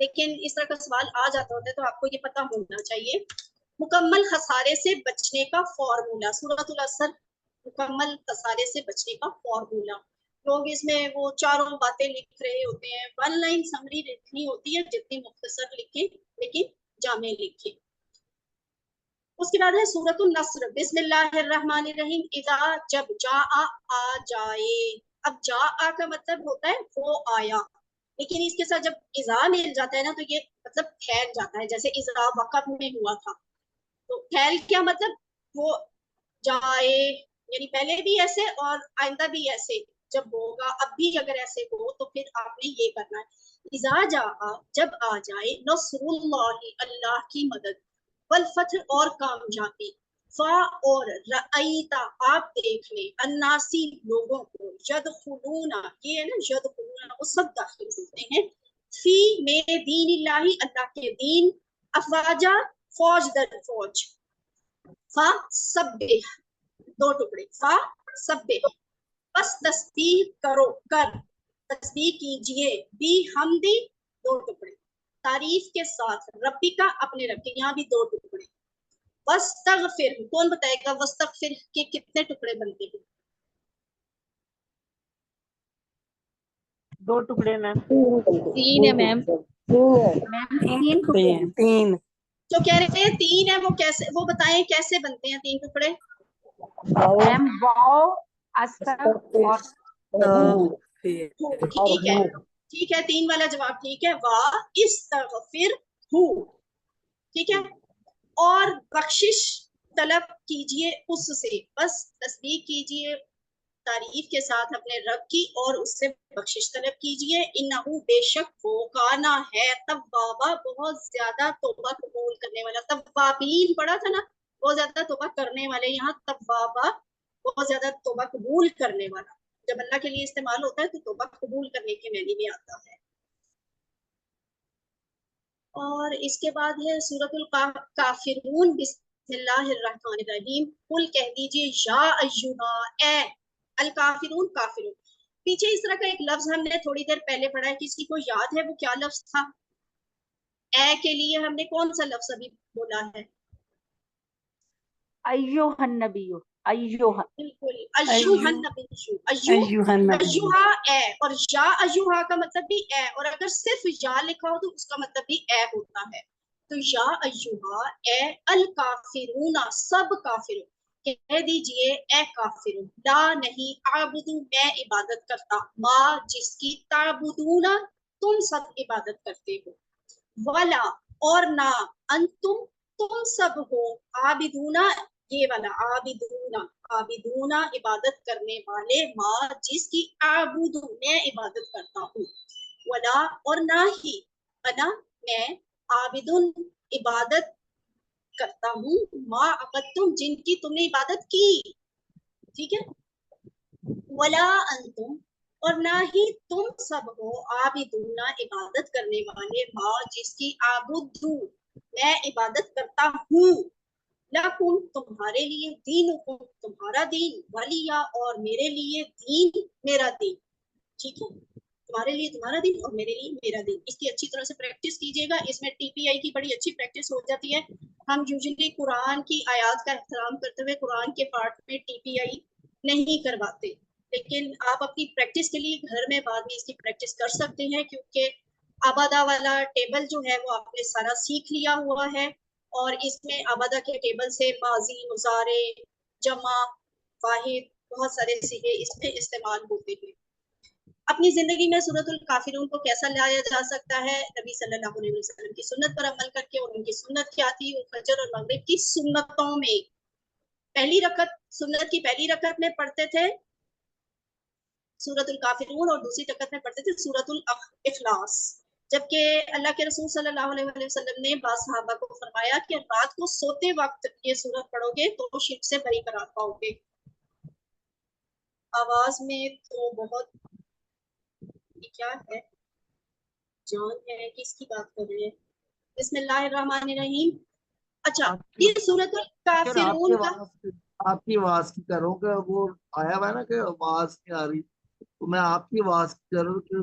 لیکن اس طرح کا سوال آ جاتا ہوتا ہے تو آپ کو یہ پتہ ہونا چاہیے. مکمل خسارے سے بچنے کا فارمولا، سورۃ العصر مکمل خسارے سے بچنے کا فارمولا. لوگ اس میں وہ چاروں باتیں لکھ رہے ہوتے ہیں، 1 لائن سمری لکھنی ہوتی ہے، جتنی مختصر لکھیں لیکن جامع لکھیں. اس کے بعد ہے سورۃ النصر. بسم اللہ الرحمن الرحیم. اذا جب جاء آ جائے. اب جاء کا مطلب ہوتا ہے وہ آیا، لیکن اس کے ساتھ جب اذا مل جاتا ہے نا تو یہ مطلب پھیل جاتا ہے، جیسے اذا وقت میں ہوا تھا. تو پھیل کیا مطلب وہ جائے، یعنی پہلے بھی ایسے اور آئندہ بھی ایسے جب ہوگا، اب بھی اگر ایسے ہو تو پھر آپ نے یہ کرنا ہے. اذا جاء جب آ جائے، نصر اللہ اللہ کی مدد، والفتح اور کامیابی، فا اور رأیتا آپ دیکھ لیں، الناسی لوگوں کو، یدخلون یہ ہے نا یدخلون وہ سب داخل ہوتے ہیں، فی میں دین اللہ اللہ کے دین، افواجا فوج در فوج، فا سبح دو ٹکڑے، فا سبح بس تسبیح کرو کر تسبیح کیجئے، بھی حمدی دو ٹکڑے، تعریف کے ساتھ، ربی کا اپنے رب کے، یہاں بھی دو ٹکڑے. وستغفر کون بتائے گا وستغفر کے کتنے ٹکڑے بنتے ہیں؟ 2 ٹکڑے میم. 3 ہے میم. میم 3 ٹکڑے ہیں. 3. جو کہہ رہے ہیں 3 ہے، وہ کیسے، وہ بتائیں کیسے بنتے ہیں 3 ٹکڑے؟ میم واو استغ اور ٹھیک ہے ٹھیک ہے، 3 والا جواب ٹھیک ہے. وا استغفر ہو، ٹھیک ہے، اور بخشش طلب کیجئے اس سے، بس تسبیح کیجئے تعریف کے ساتھ اپنے رب کی اور اس سے بخشش طلب کیجئے. انہو بے شک وہ کانا ہے توابا بہت زیادہ توبہ قبول کرنے والا. توابین پڑھا تھا نا، بہت زیادہ توبہ کرنے والے، یہاں توابا بہت زیادہ توبہ قبول کرنے والا. جب اللہ کے لیے استعمال ہوتا ہے تو توبہ قبول کرنے کے معنی میں آتا ہے. اور اس کے بعد ہے سورۃ الکافرون. بسم اللہ الرحمن الرحیم. قل کہہ دیجئے یا ایھا اے الکافرون کافرون. پیچھے اس طرح کا ایک لفظ ہم نے تھوڑی دیر پہلے پڑھا ہے، کسی کو یاد ہے وہ کیا لفظ تھا؟ اے کے لیے ہم نے کون سا لفظ ابھی بولا ہے؟ ایوہ النبی، ایوہ بالکل ایھا النبی، ایھا النبی. ایھا اے، اور یا ایھا کا مطلب بھی اے، اور اگر صرف یا لکھا ہو تو اس کا مطلب بھی اے ہوتا ہے. تو یا ایھا اے الکافرون سب کافرون، کہہ دیجئے اے کافرون، لا نہیں، اعبدو میں عبادت کرتا، ما جس کی، تعبدون تم سب عبادت کرتے ہو، ولا اور نہ، انتم تم سب ہو، عابدون یہ والا عابدون عبادت کرنے والے، ما جس کی، اعبد میں عبادت کرتا ہوں، ولا اور نہ ہی، انا میں، عابدن عبادت کرتا ہوں، ما عبدتم جن کی تم نے عبادت کی. ٹھیک ہے، ولا انتم اور نہ ہی تم سب ہو، عابدون عبادت کرنے والے، ما جس کی، عابدو میں عبادت کرتا ہوں، لکم تمہارے لیے، دینکم تمہارا دین، ولیہ اور میرے لیے دین میرا دین. ٹھیک ہے، تمہارے لیے تمہارا دین اور میرے لیے میرا دین. اس کی اچھی طرح سے پریکٹس کیجیے گا، اس میں ٹی پی آئی کی بڑی اچھی پریکٹس ہو جاتی ہے. ہم یوزلی قرآن کی آیات کا احترام کرتے ہوئے قرآن کے پارٹ میں ٹی پی آئی نہیں کرواتے، لیکن آپ اپنی پریکٹس کے لیے گھر میں بعد میں اس کی پریکٹس کر سکتے ہیں، کیونکہ آبادہ والا ٹیبل جو ہے وہ آپ نے سارا سیکھ لیا ہوا ہے، اور اس میں آبادہ کے ٹیبل سے ماضی، مضارع، جمع، واحد، بہت سارے صیغے اس میں استعمال ہوتے ہیں. اپنی زندگی میں سورۃ الکافرون کو کیسا لایا جا سکتا ہے؟ نبی صلی اللہ علیہ وسلم کی سنت پر عمل کر کے، اور ان کی سنت کیا تھی؟ وہ فجر اور مغرب کی سنتوں میں پہلی رکعت، سنت کی پہلی رکعت میں پڑھتے تھے سورۃ الکافرون، اور دوسری رکعت میں پڑھتے تھے سورۃ الاخلاص. جبکہ اللہ کے رسول صلی اللہ علیہ وسلم نے بعض صحابہ کو فرمایا کہ رات کو سوتے وقت یہ سورت پڑھو گے تو شرک سے بری قرار پاؤ گے. آواز میں تو بہت کیا ہے، جان ہے، کس کی بات کر رہے ہیں؟ بسم اللہ الرحمن الرحیم. اچھا، یہ سورۃ الکافرون کا آپ کی آواز کی کرو کہ وہ آیا ہوا ہے نا کہ آواز نہیں آ رہی، تو میں آپ کی آواز کی کروں کہ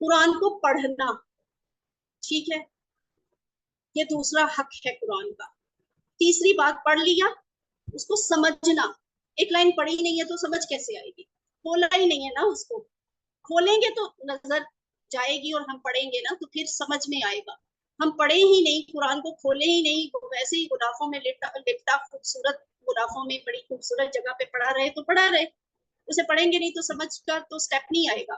قرآن کو پڑھنا، ٹھیک ہے، یہ دوسرا حق ہے قرآن کا. تیسری بات، پڑھ لیا اس کو سمجھنا. ایک لائن پڑھی نہیں ہے تو سمجھ کیسے آئے گی؟ کھولا ہی نہیں ہے نا اس کو. کھولیں گے تو نظر جائے گی اور ہم پڑھیں گے نا تو پھر سمجھ میں آئے گا. ہم پڑھے ہی نہیں، قرآن کو کھولے ہی نہیں، ویسے ہی غلافوں میں لپٹا خوبصورت غلافوں میں بڑی خوبصورت جگہ پہ پڑھا رہے تو پڑھا رہے، اسے پڑھیں گے نہیں تو سمجھ کر تو سٹیپ نہیں آئے گا.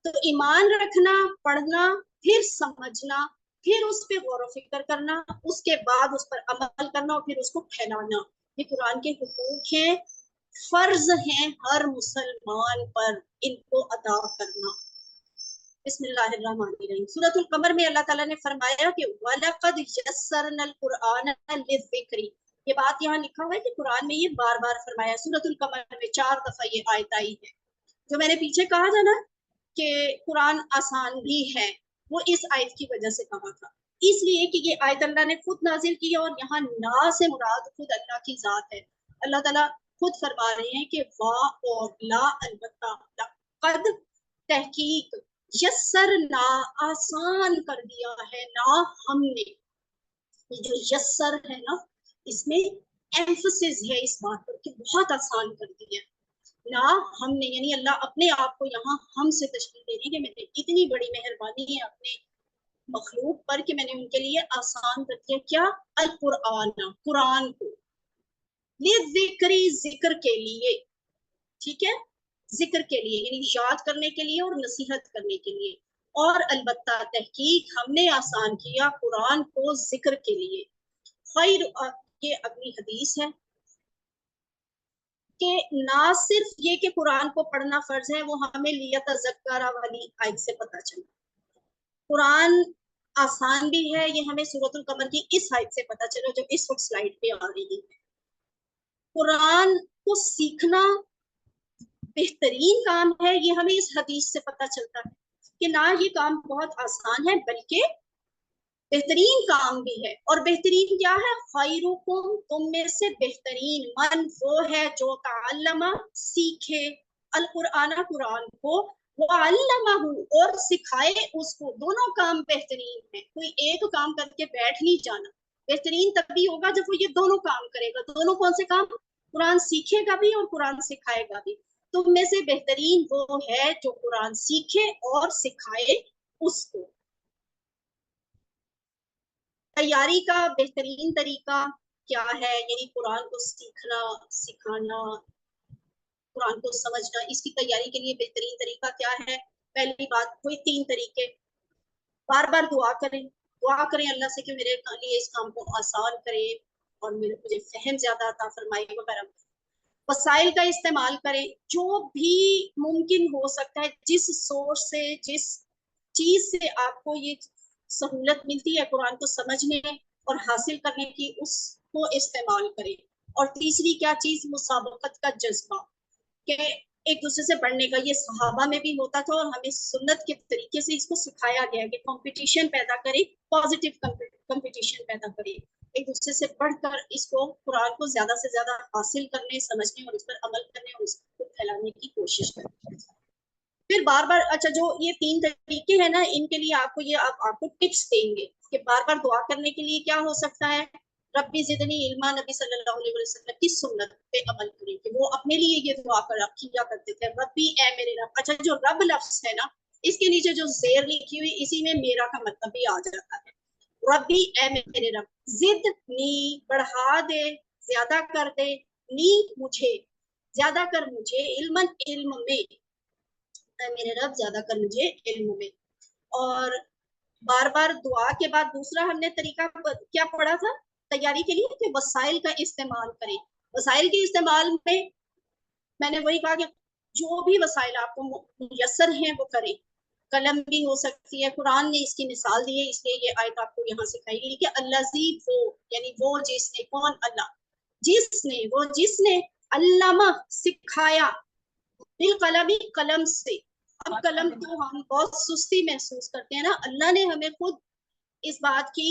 تو ایمان رکھنا، پڑھنا، پھر سمجھنا، پھر اس پہ غور و فکر کرنا، اس کے بعد اس پر عمل کرنا اور پھر اس کو پھیلانا. یہ قرآن کے حقوق ہیں، فرض ہیں ہر مسلمان پر ان کو ادا کرنا. بسم اللہ الرحمن الرحیم. سورۃ القمر میں اللہ تعالیٰ نے فرمایا کہ وَلَقَدْ يَسَّرْنَا الْقُرْآنَ لِلذِّكْرِ. یہ بات یہاں لکھا ہوا ہے کہ قرآن میں یہ بار بار فرمایا. سورۃ القمر میں 4 دفعہ یہ آیت آئی ہے. جو میں نے پیچھے کہا تھا نا کہ قرآن آسان بھی ہے، وہ اس آیت کی وجہ سے کہا تھا، اس لیے کہ یہ آیت اللہ نے خود نازل کی اور یہاں نا سے مراد خود اللہ کی ذات ہے. اللہ تعالیٰ خود فرما رہے ہیں کہ وا اور لا، البتہ، قد، تحقیق، یسر نا، آسان کر دیا ہے، نا ہم نے. یہ جو یسر ہے نا، اس میں ایمفسس ہے اس بات پر کہ بہت آسان کر دیا. نا ہم نے، یعنی اللہ اپنے آپ کو یہاں ہم سے تشریح دے رہے ہیں کہ میں نے اتنی بڑی مہربانی ہے اپنے مخلوق پر کہ میں نے ان کے لیے آسان کر دیا. کیا؟ القرآن، قرآن کو، لِلذِّکْرِ، ذکر کے لیے، ٹھیک ہے، ذکر کے لیے یعنی یاد کرنے کے لیے اور نصیحت کرنے کے لیے. اور البتہ تحقیق ہم نے آسان کیا قرآن کو ذکر کے لیے. خیر، یہ اگلی حدیث ہے کہ نہ صرف یہ کہ قرآن کو پڑھنا فرض ہے، وہ ہمیں لیتذکر والی آیت سے پتہ چلا. قرآن آسان بھی ہے، یہ ہمیں سورۃ القمر کی اس آیت سے پتہ چلا جو اس وقت سلائیڈ پہ آ رہی ہے. قرآن کو سیکھنا بہترین کام ہے، یہ ہمیں اس حدیث سے پتہ چلتا ہے کہ نہ یہ کام بہت آسان ہے بلکہ بہترین کام بھی ہے. اور بہترین کیا ہے؟ خیرکم، تم میں سے بہترین، من، وہ ہے جو تعلم، سیکھے، القرآن، قرآن کو، وعلمہ، اور سکھائے اس کو. دونوں کام بہترین ہیں، کوئی ایک کام کر کے بیٹھ نہیں جانا. بہترین تبھی ہوگا جب وہ یہ دونوں کام کرے گا. دونوں کون سے کام؟ قرآن سیکھے گا بھی اور قرآن سکھائے گا بھی. تم میں سے بہترین وہ ہے جو قرآن سیکھے اور سکھائے اس کو. تیاری کا بہترین طریقہ کیا ہے؟ یعنی قرآن کو سیکھنا، سکھانا، قرآن کو سمجھنا، اس کی تیاری کے لیے بہترین طریقہ کیا ہے؟ پہلی بات، کوئی 3 طریقے. بار بار دعا کریں، دعا کریں اللہ سے کہ میرے لیے اس کام کو آسان کرے اور مجھے فہم زیادہ عطا فرمائے وغیرہ. وسائل کا استعمال کریں، جو بھی ممکن ہو سکتا ہے، جس سورس سے، جس چیز سے آپ کو یہ سہولت ملتی ہے قرآن کو سمجھنے اور حاصل کرنے کی، اس کو استعمال کریں. اور تیسری کیا چیز؟ مسابقت کا جذبہ، کہ ایک دوسرے سے بڑھنے کا. یہ صحابہ میں بھی ہوتا تھا اور ہمیں سنت کے طریقے سے اس کو سکھایا گیا ہے کہ کمپٹیشن پیدا کرے، پازیٹیو کمپٹیشن پیدا کرے، ایک دوسرے سے بڑھ کر اس کو، قرآن کو زیادہ سے زیادہ حاصل کرنے، سمجھنے اور اس پر عمل کرنے اور اس کو پھیلانے کی کوشش کریں. پھر بار بار، اچھا جو یہ 3 طریقے ہیں نا، ان کے لیے آپ کو یہ آپ کو ٹپس دیں گے کہ بار بار دعا کرنے کے لیے کیا ہو سکتا ہے؟ ربی زدنی علما، نبی صلی اللہ علیہ وسلم کی سنت پہ عمل کریں کہ وہ اپنے لیے یہ دعا کیا کرتے تھے، ربی، اے میرے رب. اچھا جو رب لفظ ہے نا، اس کے نیچے جو زیر لکھی ہوئی، اسی میں میرا کا مطلب بھی آ جاتا ہے. ربی، اے میرے رب، زد، نی، بڑھا دے، زیادہ کر دے، نی، مجھے، زیادہ کر مجھے، علم، علم میں، اے میرے رب زیادہ کر مجھے علم میں. اور بار بار دعا کے بعد دوسرا ہم نے طریقہ کیا پڑھا تھا تیاری کے لیے؟ کہ وسائل کا استعمال کریں. وسائل کے استعمال میں نے وہی کہا کہ جو بھی وسائل آپ کو میسر ہیں وہ کریں. قلم بھی ہو سکتی ہے، قرآن نے اس کی مثال دی ہے، اس لیے یہ آیت آپ کو یہاں سکھائی گئی کہ الذی، وہ، یعنی وہ جس نے، کون؟ اللہ، جس نے، وہ جس نے، علامہ، سکھایا، بالقلم، قلم سے. اب قلم تو ہم بہت سستی محسوس کرتے ہیں نا، اللہ نے ہمیں خود اس بات کی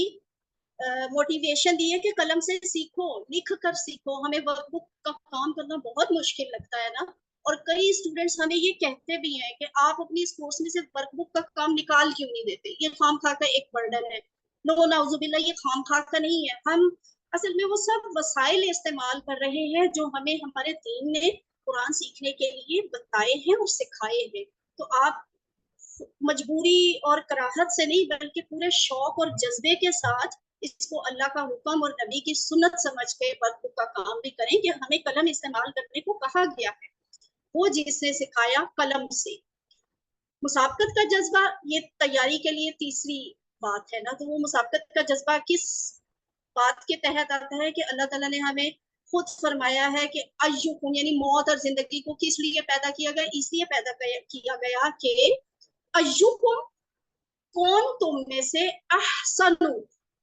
موٹیویشن دی ہے کہ قلم سے سیکھو، لکھ کر سیکھو. ہمیں ورک بک کا کام کرنا بہت مشکل لگتا ہے نا، اور کئی اسٹوڈینٹس ہمیں یہ کہتے بھی ہیں کہ آپ اپنی اس کورس میں سے ورک بک کا کام نکال کیوں نہیں دیتے، یہ خام خواہ کا ایک برڈن ہے. نو نعوذ باللہ، یہ خام خواہ کا نہیں ہے. ہم اصل میں وہ سب وسائل استعمال کر رہے ہیں جو ہمیں ہمارے دین نے قرآن سیکھنے کے لیے بتائے ہیں اور سکھائے ہیں. تو آپ مجبوری اور کراہت سے نہیں بلکہ پورے شوق اور جذبے کے ساتھ اس کو اللہ کا حکم اور نبی کی سنت سمجھ کے ورک بک کا کام بھی کریں کہ ہمیں قلم استعمال کرنے کو کہا گیا ہے، وہ جس نے سکھایا قلم سے. مسابقت کا جذبہ یہ تیاری کے لیے تیسری بات ہے نا. تو وہ مسابقت کا جذبہ کس بات کے تحت آتا ہے کہ اللہ تعالیٰ نے ہمیں خود فرمایا ہے کہ ایوکم یعنی موت اور زندگی کو کس لیے پیدا کیا گیا، اس لیے پیدا کیا گیا کہ ایوکم کون تم میں سے احسن،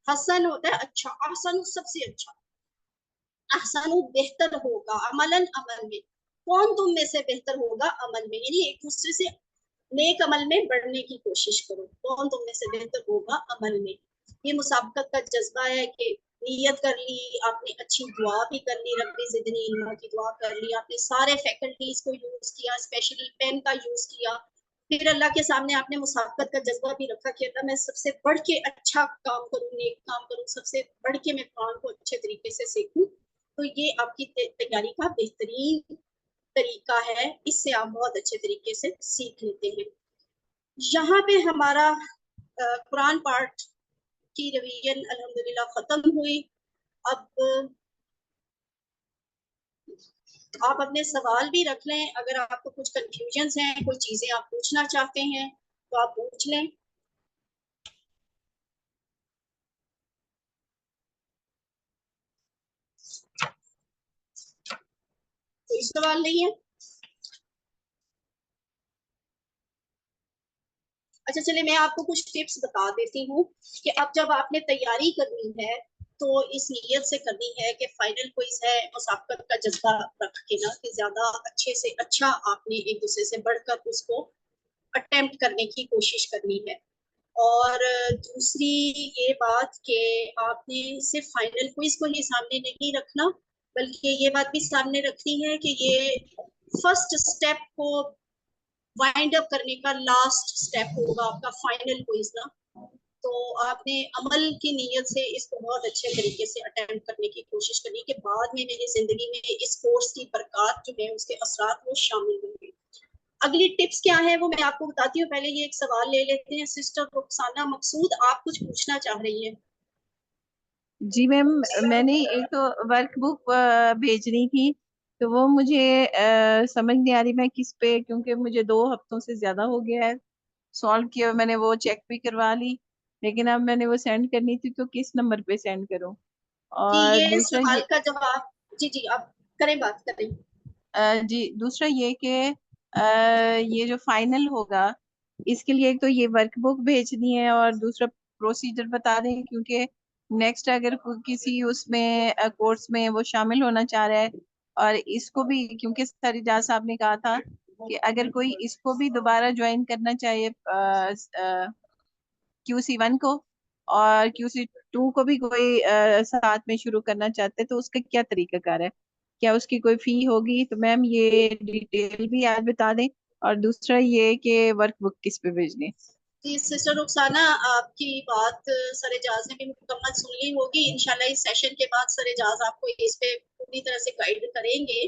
حسن ہوتا ہے اچھا، احسن سب سے اچھا، احسن بہتر ہوگا عملاً عمل میں، کون تم میں سے بہتر ہوگا عمل میں، یعنی ایک دوسرے سے نیک عمل میں بڑھنے کی کوشش کرو، کون تم میں سے بہتر ہوگا عمل میں. یہ مسابقت کا جذبہ ہے کہ نیت کر لی آپ نے، اچھی دعا بھی کر لی، ربی زدنی علما کی دعا کر لی آپ نے، سارے فیکلٹیز کو یوز کیا، اسپیشلی پین کا یوز کیا، پھر اللہ کے سامنے آپ نے مسابقت کا جذبہ بھی رکھا کہ اللہ میں سب سے بڑھ کے اچھا کام کروں، نیک کام کروں، سب سے بڑھ کے میں قرآن کو اچھے طریقے سے سیکھوں. تو یہ آپ کی تیاری کا بہترین طریقہ ہے، اس سے آپ بہت اچھے طریقے سے سیکھ لیتے ہیں. یہاں پہ ہمارا قرآن پارٹ کی ریویژن الحمدللہ ختم ہوئی. اب آپ اپنے سوال بھی رکھ لیں، اگر آپ کو کچھ کنفیوژنز ہیں، کوئی چیزیں آپ پوچھنا چاہتے ہیں تو آپ پوچھ لیں. کوئی سوال نہیں ہے؟ اچھا چلے میں آپ کو کچھ ٹپس بتا دیتی ہوں کہ اب جب آپ نے تیاری کرنی ہے تو اس نیت سے کرنی ہے کہ فائنل کوئز ہے، مسابقت کا جذبہ رکھ کے نا کہ زیادہ اچھے سے اچھا آپ نے ایک دوسرے سے بڑھ کر اس کو اٹیمپٹ کرنے کی کوشش کرنی ہے. اور دوسری یہ بات کہ آپ نے صرف فائنل کوئز کو ہی سامنے نہیں رکھنا بلکہ یہ بات بھی سامنے رکھنی ہے کہ یہ فرسٹ سٹیپ کو وائنڈ اپ کرنے کا لاسٹ سٹیپ ہوگا آپ کا فائنل کوئز نا. تو آپ نے عمل کی نیت سے اس کو بہت اچھے طریقے سے اٹیمپٹ کرنے کی کوشش کرنی کہ بعد میں میری زندگی میں اس کورس کی برکات جو ہے اس کے اثرات وہ شامل ہوں گے. اگلی ٹپس کیا ہے وہ میں آپ کو بتاتی ہوں. پہلے یہ ایک سوال لے لیتے ہیں. سسٹر رخسانہ مقصود آپ کچھ پوچھنا چاہ رہی ہیں؟ جی میم، میں نے ایک تو ورک بک بھیجنی تھی تو وہ مجھے سمجھ نہیں آ رہی میں کس پہ، کیونکہ مجھے 2 ہفتوں سے زیادہ ہو گیا ہے سالو کیا، میں نے وہ چیک بھی کروا لی، لیکن اب میں نے وہ سینڈ کرنی تھی تو کس نمبر پہ سینڈ کروں؟ جی اور یہ دوسرا سوال کا جواب جی آپ کریں، بات کریں. جی دوسرا یہ کہ یہ جو فائنل ہوگا اس کے لیے ایک تو یہ ورک بک بھیجنی ہے اور دوسرا پروسیجر بتا دیں، کیونکہ نیکسٹ اگر کسی اس میں کورس میں وہ شامل ہونا چاہ رہا ہے اور اس کو بھی، کیونکہ سر اجاز صاحب نے کہا تھا کہ اگر کوئی اس کو بھی دوبارہ جوائن کرنا چاہیے QC1 کو اور QC2 کو بھی کوئی ساتھ میں شروع کرنا چاہتے تو اس کا کیا طریقہ کار ہے؟ کیا اس کی کوئی فی ہوگی؟ تو میم یہ ڈیٹیل بھی آج بتا دیں. اور دوسرا یہ کہ ورک بک کس پہ بھیجنی؟ جی سسٹر رخسانہ آپ کی بات سر اجاز نے بھی مکمل سن لی ہوگی. انشاءاللہ اس سیشن کے بعد سر اجاز آپ کو اس پہ پوری طرح سے گائیڈ کریں گے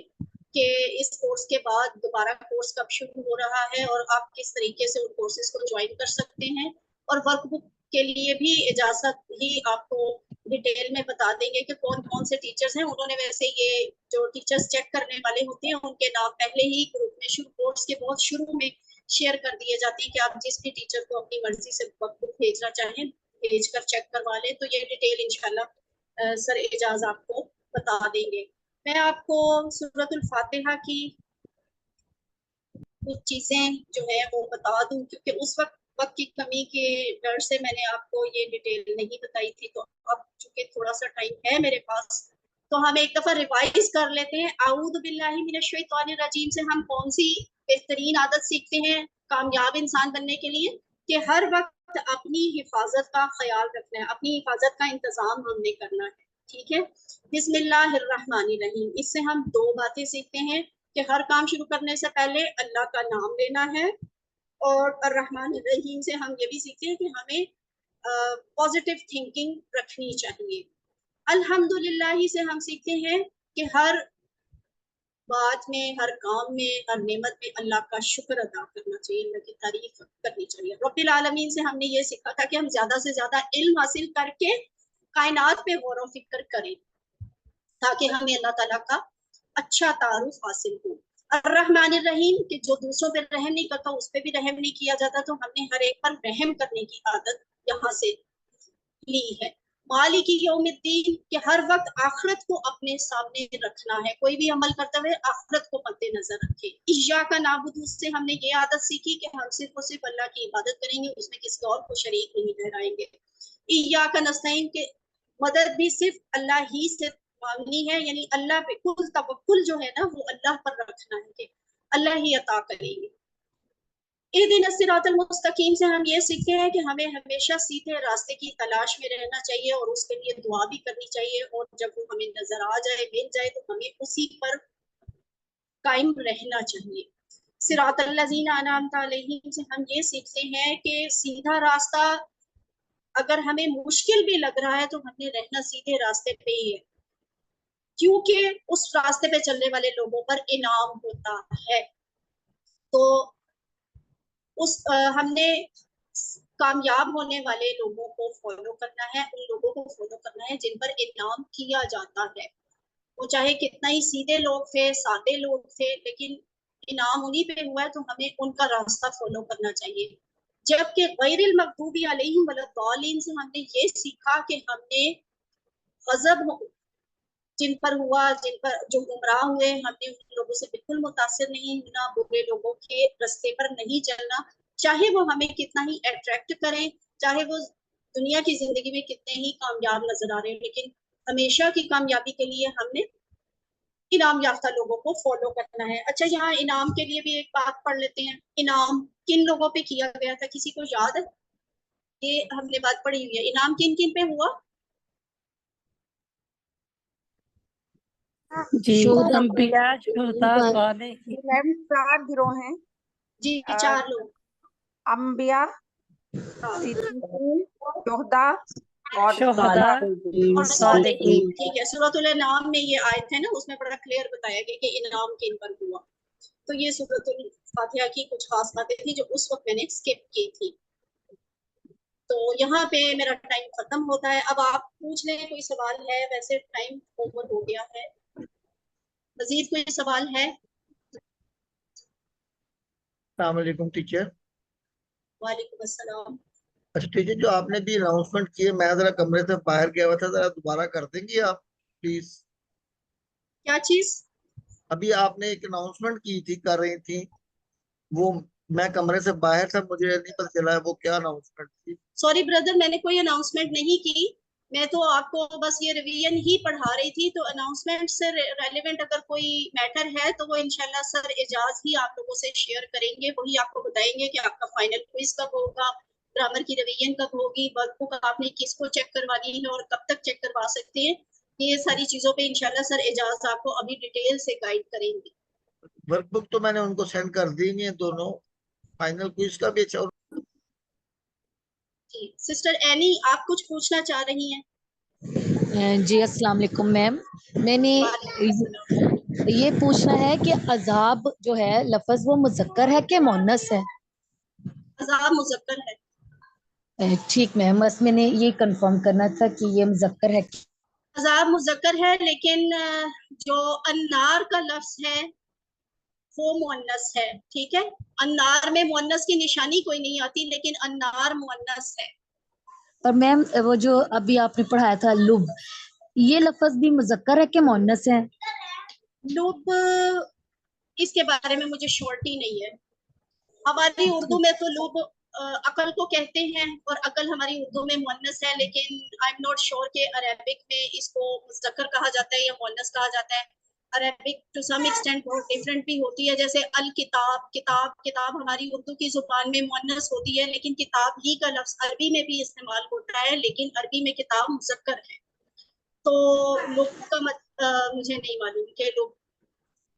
کہ اس کورس کے بعد دوبارہ کورس کب شروع ہو رہا ہے اور آپ کس طریقے سے ان کورسز کو جوائن کر سکتے ہیں. اور ورک بک کے لیے بھی اجازت ہی آپ کو ڈیٹیل میں بتا دیں گے کہ کون کون سے ٹیچرز ہیں. انہوں نے ویسے یہ جو ٹیچرز چیک کرنے والے ہوتے ہیں ان کے نام پہلے ہی گروپ میں کورس کے بہت شروع میں شیئر کر دیے جاتے ہیں کہ آپ جس بھی ٹیچر کو اپنی مرضی سے ورک بک بھیجنا چاہیں بھیج کر چیک کروا لیں. تو یہ ڈیٹیل انشاءاللہ سر اجاز آپ کو بتا دیں گے. میں آپ کو سورۃ الفاتحہ کی کچھ چیزیں جو ہے وہ بتا دوں کیونکہ اس وقت کی کمی کے ڈر سے میں نے آپ کو یہ ڈیٹیل نہیں بتائی تھی. تو اب چونکہ تھوڑا سا ٹائم ہے میرے پاس تو ہم ایک دفعہ ریوائز کر لیتے ہیں. اعوذ باللہ من الشیطان الرجیم سے ہم کون سی بہترین عادت سیکھتے ہیں کامیاب انسان بننے کے لیے کہ ہر وقت اپنی حفاظت کا خیال رکھنا ہے، اپنی حفاظت کا انتظام ہم نے کرنا ہے. ٹھیک ہے. بسم اللہ الرحمن الرحیم، اس سے ہم 2 باتیں سیکھتے ہیں. کہ ہر کام شروع کرنے سے پہلے اللہ کا نام لینا ہے، اور الرحمن الرحیم سے ہم یہ بھی سیکھتے ہیں کہ ہمیں پازیٹیو تھنکنگ رکھنی چاہیے۔ الحمدللہ ہی سے ہم سیکھتے ہیں کہ ہر بات میں، ہر کام میں، ہر نعمت میں اللہ کا شکر ادا کرنا چاہیے، اللہ کی تعریف کرنی چاہیے۔ رب العالمین سے ہم نے یہ سیکھا تھا کہ ہم زیادہ سے زیادہ علم حاصل کر کے کائنات پہ غور و فکر کریں تاکہ ہمیں اللہ تعالیٰ کا اچھا تعارف حاصل ہو۔ الرحمن الرحیم کہ جو دوسروں پہ رحم نہیں کرتا اس پہ بھی رحم نہیں کیا جاتا، تو ہم نے ہر ایک پر رحم کرنے کی عادت یہاں سے لی ہے۔ مالک یوم الدین کہ ہر وقت آخرت کو اپنے سامنے رکھنا ہے، کوئی بھی عمل کرتے ہوئے آخرت کو مد نظر رکھے۔ ایاک نعبد سے ہم نے یہ عادت سیکھی کہ ہم صرف اور صرف اللہ کی عبادت کریں گے، اس میں کسی اور کو شریک نہیں ٹھہرائیں گے۔ ایاک نستعین کہ مدد بھی صرف اللہ ہی سے مانگنی ہے، یعنی اللہ پہ کل توکل جو ہے نا وہ اللہ پر رکھنا ہے کہ اللہ ہی عطا کریں گے۔ اہدنا الصراط المستقیم سے ہم یہ سیکھتے ہیں کہ ہمیں ہمیشہ سیدھے راستے کی تلاش میں رہنا چاہیے اور اس کے لیے دعا بھی کرنی چاہیے، اور جب وہ ہمیں نظر آ جائے، مل جائے، تو ہمیں اسی پر قائم رہنا چاہیے۔ صراط الذین انعمت علیہم سے ہم یہ سیکھتے ہیں کہ سیدھا راستہ اگر ہمیں مشکل بھی لگ رہا ہے تو ہم نے رہنا سیدھے راستے پہ ہی ہے، کیونکہ اس راستے پہ چلنے والے لوگوں پر انعام ہوتا ہے۔ تو ہم نے کامیاب ہونے والے لوگوں کو فالو کرنا ہے، ان لوگوں کو فالو کرنا ہے جن پر انعام کیا جاتا ہے، وہ چاہے کتنا ہی سیدھے لوگ تھے، سادے لوگ تھے، لیکن انعام انہی پہ ہوا ہے تو ہمیں ان کا راستہ فالو کرنا چاہیے۔ جبکہ غیر المغضوب علیہم ولا الضالین سے ہم نے یہ سیکھا کہ ہم نے غضب جن پر ہوا، جن پر جو گمراہ ہوئے، ہم نے ان لوگوں سے بالکل متاثر نہیں ہونا، برے لوگوں کے رستے پر نہیں چلنا، چاہے وہ ہمیں کتنا ہی اٹریکٹ کریں، چاہے وہ دنیا کی زندگی میں کتنے ہی کامیاب نظر آ رہے ہیں، لیکن ہمیشہ کی کامیابی کے لیے ہم نے انعام یافتہ لوگوں کو فالو کرنا ہے۔ اچھا، یہاں انعام کے لیے بھی ایک بات پڑھ لیتے ہیں۔ انعام کن لوگوں پہ کیا گیا تھا، کسی کو یاد ہے؟ یہ ہم نے بات پڑھی ہوئی ہے، انعام کن کن پہ ہوا؟ جی شہداء انبیاء، شہداء، صالحین۔ 4 گروہ ہیں، جی 4 لوگ۔ انبیاء، ہاں، صدیقین، شہداء اور شہداء اور صالحین۔ صالحین، ٹھیک ہے۔ سورۃ الانعام میں یہ آیت ہے نا، اس میں بڑا کلیئر بتایا گیا کہ انعام کن پر ہوا۔ تو یہ سورۃ الفاتحہ کی کچھ خاص باتیں تھیں جو اس وقت میں نے اسکپ کی تھی۔ تو یہاں پہ میرا ٹائم ختم ہوتا ہے، اب آپ پوچھ لیں کوئی سوال ہے، ویسے ٹائم اوور ہو گیا ہے۔ مزید کوئی سوال ہے؟ السلام علیکم ٹیچر۔ وعلیکم السلام۔ اچھا ٹیچر، جو آپ نے بھی اناؤنسمنٹ کی ہے، میں ذرا کمرے سے باہر گیا ہوا تھا، ذرا دوبارہ کر دیں گی آپ پلیز؟ کیا چیز؟ ابھی آپ نے ایک اناؤنسمنٹ کی تھی، کر رہی تھی، وہ میں کمرے سے باہر تھا، مجھے نہیں پتہ چلا ہے وہ کیا اناؤنسمنٹ تھی۔ سوری بردر، میں نے کوئی اناؤنسمنٹ نہیں کی، میں تو آپ کو بس یہ ریویژن ہی پڑھا رہی تھی۔ تو اناؤنسمنٹ سے ریلیونٹ اگر کوئی میٹر ہے تو وہ انشاءاللہ سر اعجاز ہی آپ لوگوں سے شیئر کریں گے، وہی آپ کو بتائیں گے کہ آپ کا فائنل کوئز کب ہوگا، گرامر کی ریویژن کب ہوگی، ورک بک آپ نے کس کو چیک کروانی ہے اور کب تک چیک کروا سکتے ہیں۔ یہ ساری چیزوں پہ انشاءاللہ سر اعجاز آپ کو ابھی ڈیٹیل سے گائیڈ کریں گے۔ ورک بک تو میں نے ان کو سینڈ کر دی نہیں ہے دونوں، فائنل کوئز کا بھی۔ اچھا، جی سسٹر اینی، آپ کچھ پوچھنا چاہ رہی ہیں؟ جی السلام علیکم میم، میں نے وعلیکم السلام۔ یہ پوچھنا ہے کہ عذاب جو ہے لفظ وہ مذکر ہے کہ مؤنث ہے؟ عذاب مذکر ہے۔ ٹھیک میم، بس میں نے یہ کنفرم کرنا تھا کہ یہ مذکر ہے۔ عذاب مذکر ہے، لیکن جو النار کا لفظ ہے وہ مؤنث ہے، ٹھیک ہے۔ النار میں مؤنث کی نشانی کوئی نہیں آتی، لیکن النار مؤنث ہے۔ اور میم وہ جو ابھی آپ نے پڑھایا تھا لب، یہ لفظ بھی مذکر ہے کہ مؤنث ہے؟ لب، اس کے بارے میں مجھے شورٹی نہیں ہے۔ ہماری اردو میں تو لب عقل کو کہتے ہیں، اور عقل ہماری اردو میں مؤنث ہے، لیکن آئی ایم ناٹ شیور کہ عربک میں اس کو مذکر کہا جاتا ہے یا مؤنث کہا جاتا ہے۔ عربک ٹو سم ایکسٹینٹ بہت ڈفرینٹ بھی ہوتی ہے، جیسے الکتاب، کتاب ہماری اردو کی زبان میں مؤنث ہوتی ہے، لیکن کتاب ہی کا لفظ عربی میں بھی استعمال ہوتا ہے، لیکن عربی میں کتاب مذکر ہے۔ تو لب کا مجھے نہیں معلوم کہ لب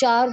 4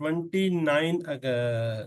29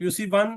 QC1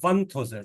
1000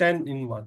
10 in 1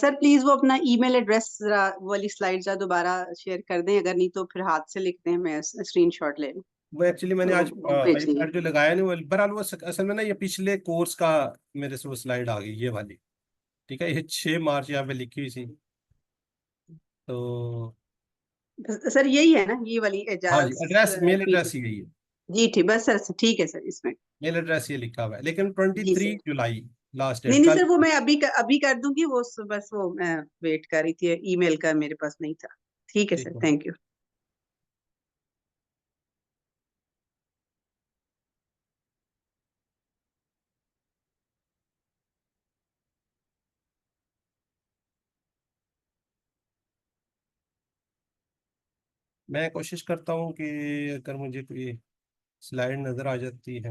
سر پلیز وہ اپنا ای میل ایڈریس ذرا والی سلائڈ ذرا دوبارہ شیئر کر دیں، اگر نہیں تو پھر ہاتھ سے لکھ دیں، میں اسکرین شاٹ لے لوں. وہ ایکچولی میں نے تو آج وہ بھیج دیں. جو لگایا نہیں وہ بہرحال وہ اصل میں نا یہ پچھلے کورس کا میرے سے وہ سلائڈ آ گئی یہ والی. ٹھیک ہے، یہ 6 مارچ یہاں پہ لکھی ہوئی تھی. تو سر یہی ہے نا یہ والی ہاں اعجاز جی، ایڈریس میل ایڈریس ہی ہے. جی ٹھیک، بس سر ٹھیک ہے سر، اس میں میل ایڈریس یہ لکھا ہوا ہے، لیکن جی 23 سر. جولائی لاسٹ نہیں ڈیٹ. نہیں کل سر، وہ میں ابھی کر دوں گی، وہ بس وہ میں ویٹ کر رہی تھی، ای میل کا میرے پاس نہیں تھا. ٹھیک ہے ٹھیک سر، ہے. Thank you. میں کوشش کرتا ہوں کہ اگر مجھے کوئی سلائڈ نظر آ جاتی ہے.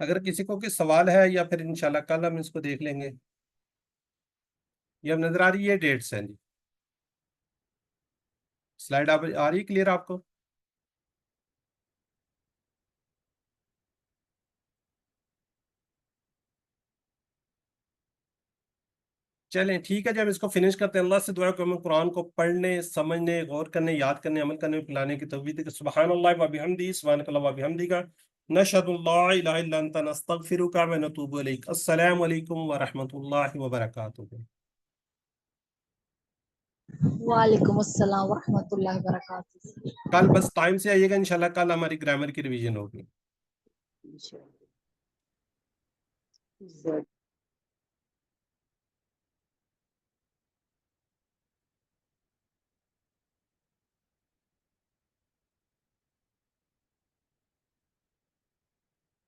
اگر کسی کو کوئی سوال ہے یا پھر انشاءاللہ کل ہم اس کو دیکھ لیں گے. یہ اب نظر آ رہی ہے ڈیٹس ہیں جی. سلائڈ آپ آ رہی ہے کلیئر آپ کو؟ چلیں ٹھیک ہے جی، اب اس کو فنش کرتے ہیں. اللہ سے دعا کہ ہمیں قرآن کو پڑھنے، سمجھنے، غور کرنے، یاد کرنے، عمل کرنے، پلانے کی توفیق دے. سبحان اللہ و بحمدہ، سبحانک اللہ و بحمدک، نشہد لا الہ الا انت، نستغفرک و نتوب الیک. السلام علیکم ورحمۃ اللہ وبرکاتہ. وعلیکم السلام ورحمۃ اللہ وبرکاتہ. کل بس ٹائم سے آئیے گا انشاءاللہ. کل ہماری گرامر کی ریویژن ہوگی. انشاءاللہ.